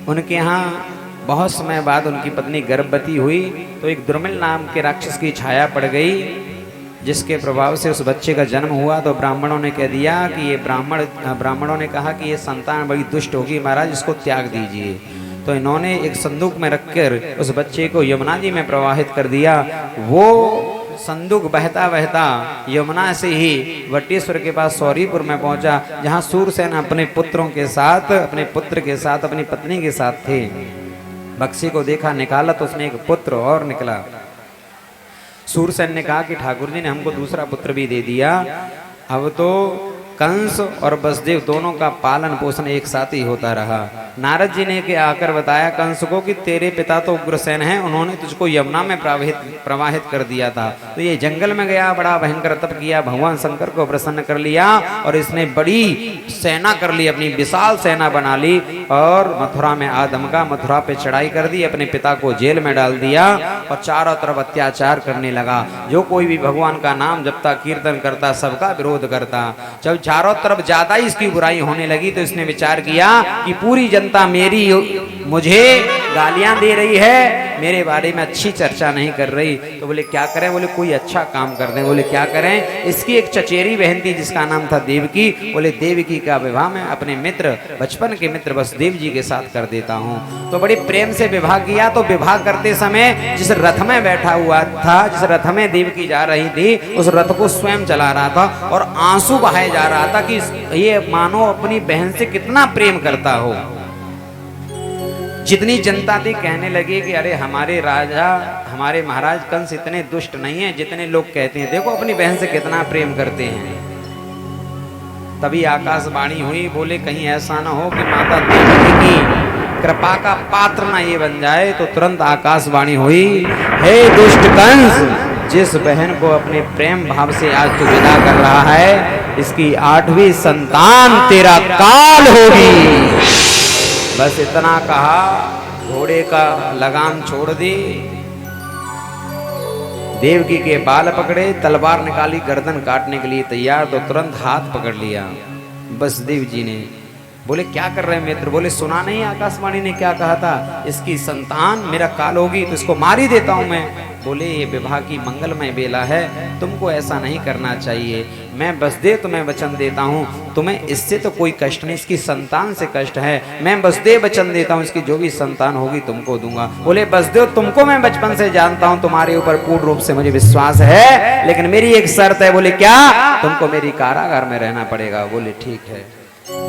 A: उनके यहाँ बहुत समय बाद उनकी पत्नी गर्भवती हुई तो एक दुर्मिल नाम के राक्षस की छाया पड़ गई, जिसके प्रभाव से उस बच्चे का जन्म हुआ। तो ब्राह्मणों ने कह दिया कि ये ब्राह्मणों ने कहा कि ये संतान बड़ी दुष्ट होगी, महाराज इसको त्याग दीजिए। तो इन्होंने एक संदूक में रखकर उस बच्चे को यमुना जी में प्रवाहित कर दिया। वो संदूक बहता बहता यमुना से ही वटेश्वर के पास सौरीपुर में पहुंचा, जहां सूरसेन अपने पुत्रों के साथ, अपने पुत्र के साथ, अपनी पत्नी के साथ थे। बक्से को देखा, निकाला तो उसने एक पुत्र और निकला। सूरसेन ने कहा कि ठाकुर जी ने हमको दूसरा पुत्र भी दे दिया, अब तो कंस और वसुदेव दोनों का पालन पोषण एक साथ ही होता रहा। नारद जी ने के आकर बताया कंस को कि तेरे पिता तो उग्रसेन हैं, उन्होंने तुझको यमुना में प्रवाहित कर दिया था, तो ये जंगल में गया, बड़ा भयंकर तप किया, भगवान शंकर को प्रसन्न कर लिया और इसने बड़ी सेना कर ली, अपनी विशाल सेना बना ली और मथुरा में आदमका, मथुरा पे चढ़ाई कर दी, अपने पिता को जेल में डाल दिया और चारों तरफ अत्याचार करने लगा। जो कोई भी भगवान का नाम जपता, कीर्तन करता, सबका विरोध करता। जब चारों तरफ ज्यादा ही इसकी बुराई होने लगी तो इसने विचार किया कि पूरी जनता मुझे गालियां दे रही है, मेरे बारे में अच्छी चर्चा नहीं कर रही, तो बोले क्या करें? बोले कोई अच्छा काम कर दें। बोले क्या करें? इसकी एक चचेरी बहन थी जिसका नाम था देवकी। बोले देवकी का विवाह मैं अपने मित्र, बचपन के मित्र वसुदेव जी के साथ कर देता हूँ। तो बड़ी प्रेम से विवाह किया। तो विवाह करते समय जिस रथ में बैठा हुआ था, जिस रथ में देवकी जा रही थी, उस रथ को स्वयं चला रहा था और आंसू बहाए जा रहा था कि ये मानो अपनी बहन से कितना प्रेम करता हो। जितनी जनता थी कहने लगी कि अरे हमारे राजा, हमारे महाराज कंस इतने दुष्ट नहीं है जितने लोग कहते हैं, देखो अपनी बहन से कितना प्रेम करते हैं। तभी आकाशवाणी हुई, बोले कहीं ऐसा ना हो कि माता देवकी की कृपा का पात्र ना ये बन जाए। तो तुरंत आकाशवाणी हुई, हे दुष्ट कंस, जिस बहन को अपने प्रेम भाव से आज तू विदा कर रहा है, इसकी 8वीं संतान तेरा काल होगी। बस इतना कहा, घोड़े का लगाम छोड़ दी, देवकी के बाल पकड़े, तलवार निकाली, गर्दन काटने के लिए तैयार, तो तुरंत हाथ पकड़ लिया वसुदेव जी ने। बोले क्या कर रहे हैं मित्र? बोले सुना नहीं आकाशवाणी ने क्या कहा था, इसकी संतान मेरा काल होगी तो इसको मार ही देता हूं मैं। बोले ये विवाह की मंगलमय बेला है, तुमको ऐसा नहीं करना चाहिए। मैं वसुदेव तुम्हें वचन देता हूँ, तुम्हें इससे तो कोई कष्ट नहीं, इसकी संतान से कष्ट है। मैं वसुदेव वचन देता हूँ, इसकी जो भी संतान होगी तुमको दूंगा। बोले वसुदेव तुमको मैं बचपन से जानता हूँ, तुम्हारे ऊपर पूर्ण रूप से मुझे विश्वास है, लेकिन मेरी एक शर्त है। बोले क्या? तुमको मेरी कारागार में रहना पड़ेगा। बोले ठीक है।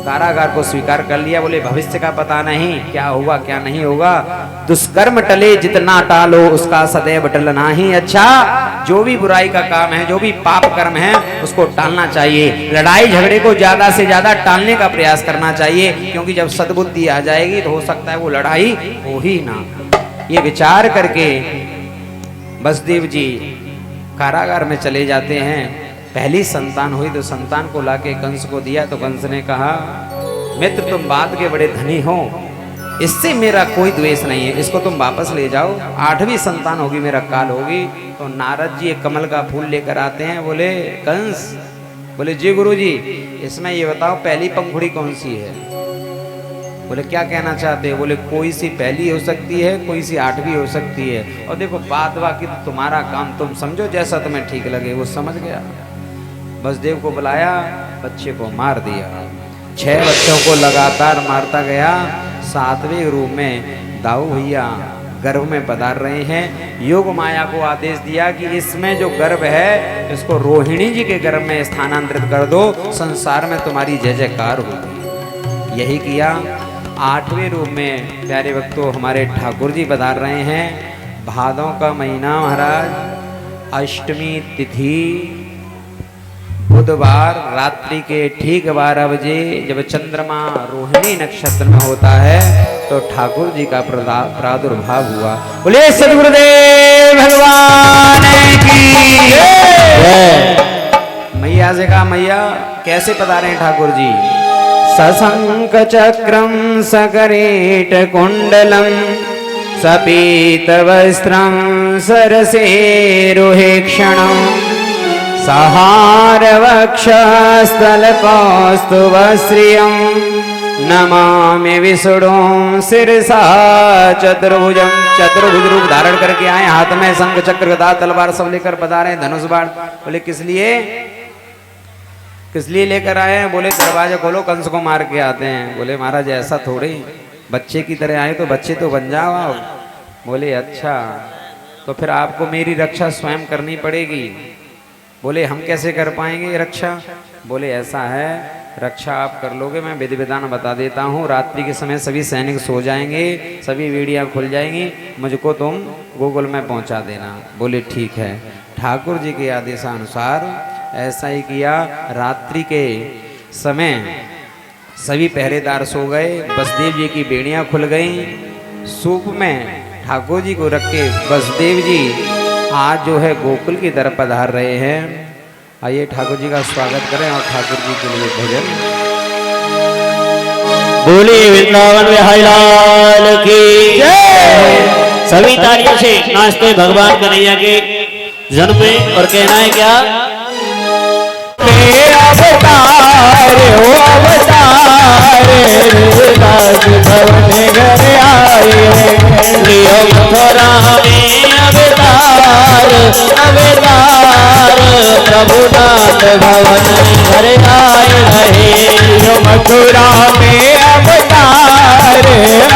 A: कारागार को स्वीकार कर लिया। बोले भविष्य का पता नहीं क्या होगा क्या नहीं होगा, दुष्कर्म टले जितना टालो उसका सदैव टलना ही अच्छा। जो भी बुराई का काम है, जो भी पाप कर्म है, उसको टालना चाहिए। लड़ाई झगड़े को ज्यादा से ज्यादा टालने का प्रयास करना चाहिए, क्योंकि जब सद्बुद्धि आ जाएगी तो हो सकता है वो लड़ाई हो ही ना। ये विचार करके वसुदेव जी कारागार में चले जाते हैं। पहली संतान हुई तो संतान को लाके कंस को दिया, तो कंस ने कहा मित्र तुम बात के बड़े धनी हो, इससे मेरा कोई द्वेष नहीं है, इसको तुम वापस ले जाओ, 8वीं संतान होगी, मेरा काल होगी। तो नारद जी एक कमल का फूल लेकर आते हैं। बोले कंस, बोले जी गुरु जी, इसमें ये बताओ पहली पंखुड़ी कौन सी है? बोले क्या कहना चाहते हैं? बोले कोई सी पहली हो सकती है, कोई सी 8वीं हो सकती है, और देखो बात बाकी तो तुम्हारा काम, तुम समझो जैसा तुम्हें ठीक लगे। वो समझ गया। वसुदेव को बुलाया, बच्चे को मार दिया। 6 बच्चों को लगातार मारता गया। 7वें रूप में दाऊ भैया गर्भ में पधार रहे हैं। योग माया को आदेश दिया कि इसमें जो गर्भ है इसको रोहिणी जी के गर्भ में स्थानांतरित कर दो, संसार में तुम्हारी जय जयकार होगी। यही किया। 8वें रूप में प्यारे भक्तों हमारे ठाकुर जी पधार रहे हैं। भादों का महीना महाराज, अष्टमी तिथि, बुधवार रात्रि के ठीक 12 बजे जब चंद्रमा रोहिणी नक्षत्र में होता है तो ठाकुर जी का प्रादुर्भाव हुआ। बोले सद्गुरुदेव भगवान की जय। मैया से कहा मैया कैसे पधारे हैं ठाकुर जी? सशंक चक्रम सकरेट कुंडलम सपीत वस्त्रम सरसेरुहेक्षणम सहार वक्षस्थल कौस्तुभश्रियं नमामि विष्णुं शिरसा चतुर्भुजं। चतुर्भुज रूप धारण करके आए, हाथ में शंख चक्र गदा तलवार सब लेकर पधारे, धनुष बाण। बोले किस लिए लेकर आए हैं? बोले दरवाजा खोलो, कंस को मार के आते हैं। बोले महाराज ऐसा थोड़ी, बच्चे की तरह आए तो बच्चे तो बन जाओ आप। बोले अच्छा, तो फिर आपको मेरी रक्षा स्वयं करनी पड़ेगी। बोले हम कैसे कर पाएंगे रक्षा? बोले ऐसा है, रक्षा आप कर लोगे, मैं विधि विधान बता देता हूँ। रात्रि के समय सभी सैनिक सो जाएंगे, सभी वेड़ियाँ खुल जाएंगी, मुझको तुम गूगल में पहुँचा देना। बोले ठीक है। ठाकुर जी के आदेशानुसार ऐसा ही किया। रात्रि के समय सभी पहरेदार सो गए। बसदेव जी की बेड़ियां खुल गईं। सूप में ठाकुर जी को रख के बसदेव जी आज जो है गोकुल की तरफ पधार रहे हैं। आइए ठाकुर जी का स्वागत करें और ठाकुर जी के लिए भजन।
B: बोली वृंदावन बिहारी लाल की जय। सभी तालियों से नाचते भगवान कन्हैया के जन्म में। और कहना है क्या,
C: अवतार हो अवतार राजभवन घर आए
B: लियो मथुरा में अवतार अवतार प्रभुनाथ भवन घर आए रहे।
C: मथुरा में अवतार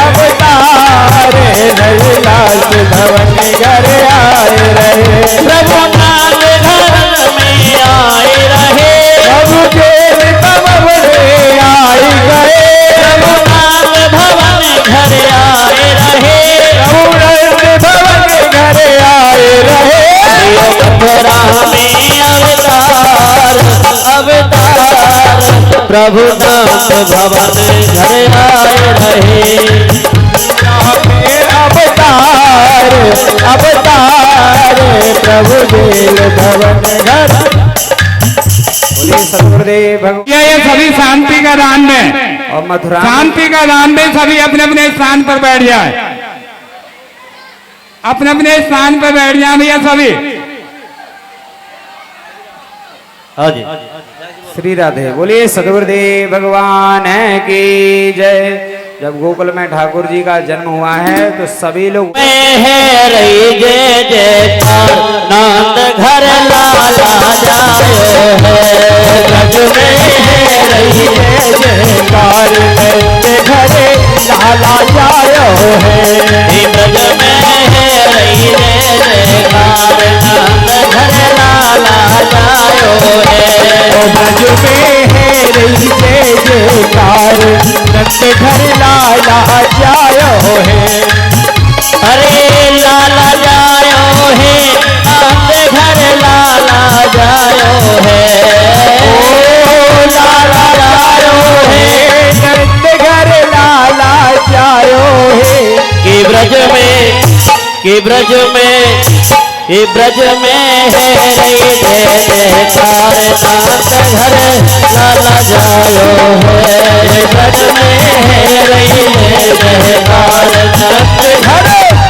C: अवतार रघुनाथ भवन घर आए रहे।
B: प्रभुनाथ घर में आए रहे।
C: प्रभु के भवन आए गए।
B: प्रभुनाथ भवन घर आए रहे।
C: प्रभुनाथ भवन घर आए रहे।
B: मथुरा में अवतार अवतार प्रभुनाथ भवन घर आए रहे।
C: अवतार अवतार प्रभु देव भवन घर।
A: बोलिए सतगुरुदेव भगवान।
D: ये सभी शांति का दान में,
A: और मथुरा
D: शांति का दान में सभी अपने अपने स्थान पर बैठ जाए। अपने अपने स्थान पर बैठ जाए भैया सभी।
B: हाँ जी।
A: श्री राधे। बोलिए सतगुरुदेव भगवान की जय। जब गोकुल में ठाकुर जी का जन्म हुआ है तो सभी लोग
B: है रही जय जयकार नंद घर लाला जायो है।
C: ब्रज में है रही जय जयकार नंद घरे लाला जायो है।
B: ब्रज में है रही जय जयकार नंद घर लाला जायो है।
C: ब्रज में है रही जय जयकार नंद घर लाला जायो है।
B: अरे लाला जायो है नंद घर लाला जायो है।
C: ओ लाला जायो है नंद घर लाला जायो है।
B: कि ब्रज में कि ब्रज में कि ब्रज में है रही जय जयकार नंद घर लाला जायो है। ब्रज में है रही जय जयकार नंद घर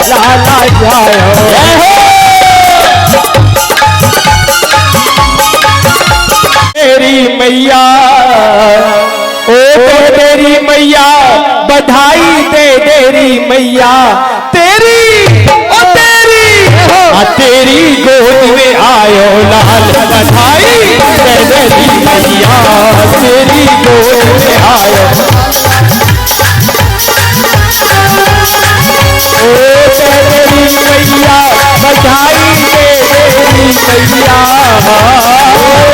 C: लाला जायो
B: जय हो।
C: तेरी मैया ओ तेरी मैया बधाई दे तेरी मैया तेरी ओ तेरी तेरी गोद में आयो लाल बधाई दे तेरी मैया तेरी गोद में आयो। ओ तेरी मैया बधाई दे तेरी मैया।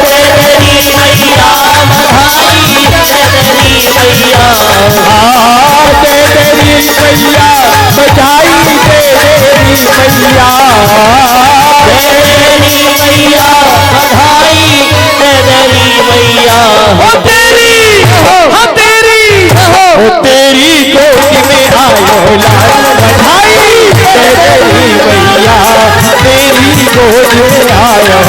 B: तेरी मैया बधाई तेरी मैया।
C: दे तेरी मैया बधाई दे तेरी मैया।
B: तेरी मैया बधाई तेरी मैया।
C: तेरी गोद में आयो लाल बधाई दे तेरी मैया तेरी गोद में आयो।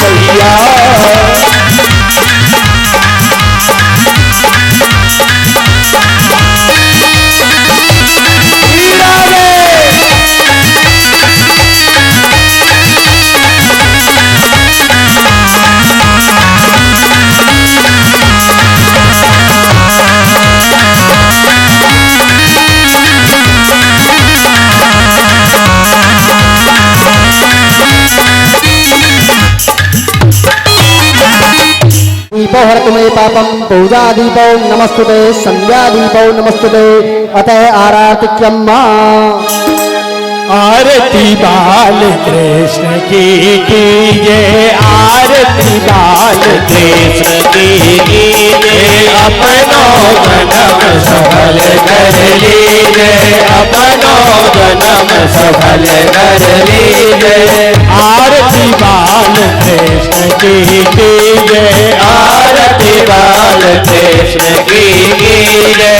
C: मैया
E: दीपो हरतु मे पापम पूजा दीपो नमस्तुते संध्या दीपो नमस्तुते अतः आरातिक्यम्मा
C: आरती बाल कृष्ण की कीजिए आरती बाल कृष्ण की कीजिए अपनो जन्म सफल कर लीजिए अपनो जन्म सफल कर लीजिए आरती बाल कृष्ण की कीजिए आरती बाल कृष्ण की कीजिए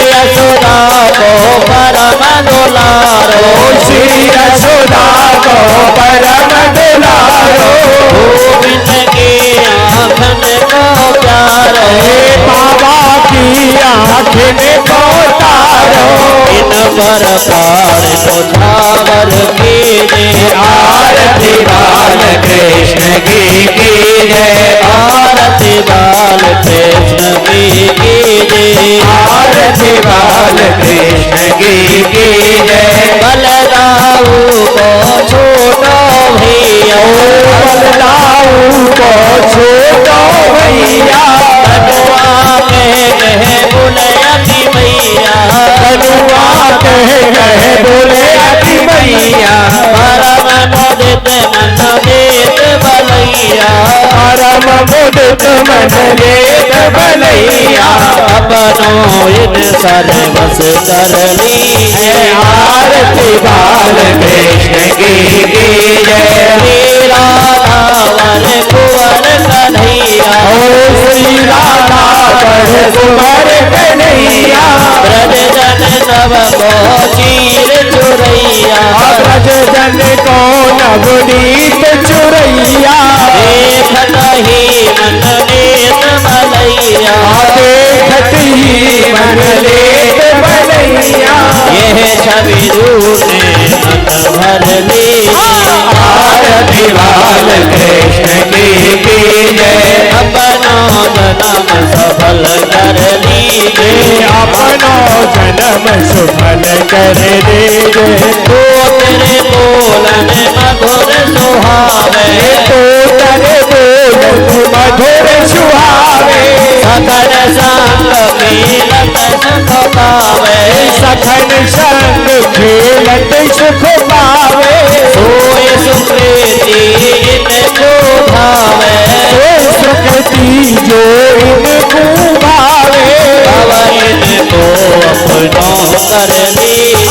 C: यशोदा को परम दुलारो श्री यशोदा को परम दुलारो गोविंद की आँखन को प्यारो बाबा की आँखन को तारो इन पर पार को छावर कीजिए आरती बाल कृष्ण की कीजिए आरती बाल कृष्ण की कीजिए आरती बाल कृष्ण की कीजिए बलदाऊ को छोड़ो भैया बलदाऊ को छोड़ो भैया कनुआ कह बोले अति मैया कनुआ कह बोले अति मैया परम मुदित मन देत बलैया परम मुदित मन देत बलैया अपनो इन सर्वस कर लीजिए आरती बाल कृष्ण की कीजिए श्री राधा वर कुंवर कन्हैया श्री राधा वर कुंवर कन्हैया ब्रज जन नव को चीर चुरैया ब्रज जन को नवनीत चुरैया देखत ही मन लेत बलैया देखत ही मन लेत बलैया यह छवि रूने मन भर ली आरती बाल कृष्ण की कीजिए अपनो जन्म सफल कर लीजिए अपनो जन्म सफल कर लीजिए तो तेरे बोलन मधुर सुहावे तो तेरे बोलन मधुर सुहावे सखन संग खेलत सुख पावे सखन संग खेलत सुख पावे सोए सुकृति इनको भावे सोए सुकृति जो इनको भावे इनको अपनो कर लीजिए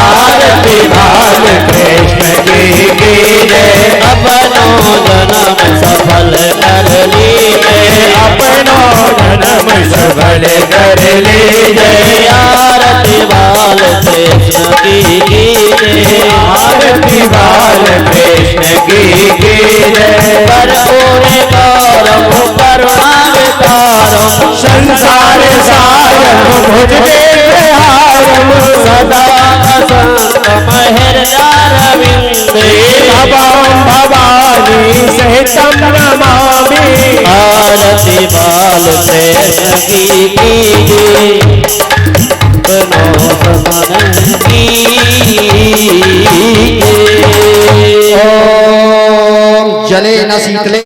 C: आरती बाल कृष्ण की कीजिए अपनो जन्म सफल कर लीजिए अपनो जन्म सफल कर लीजिए आरती बाल कृष्ण की कीजिए आरती बाल कृष्ण की कीजिए कर्पूर गौरव करुणावतारम संसार सारम भुज हारम सदा संत महर्षारविंदे भवम भवानी सहितम नमामि आरती बाल कृष्ण की कीजिए अपनो समन कीजिए
E: ओम जले न शीतले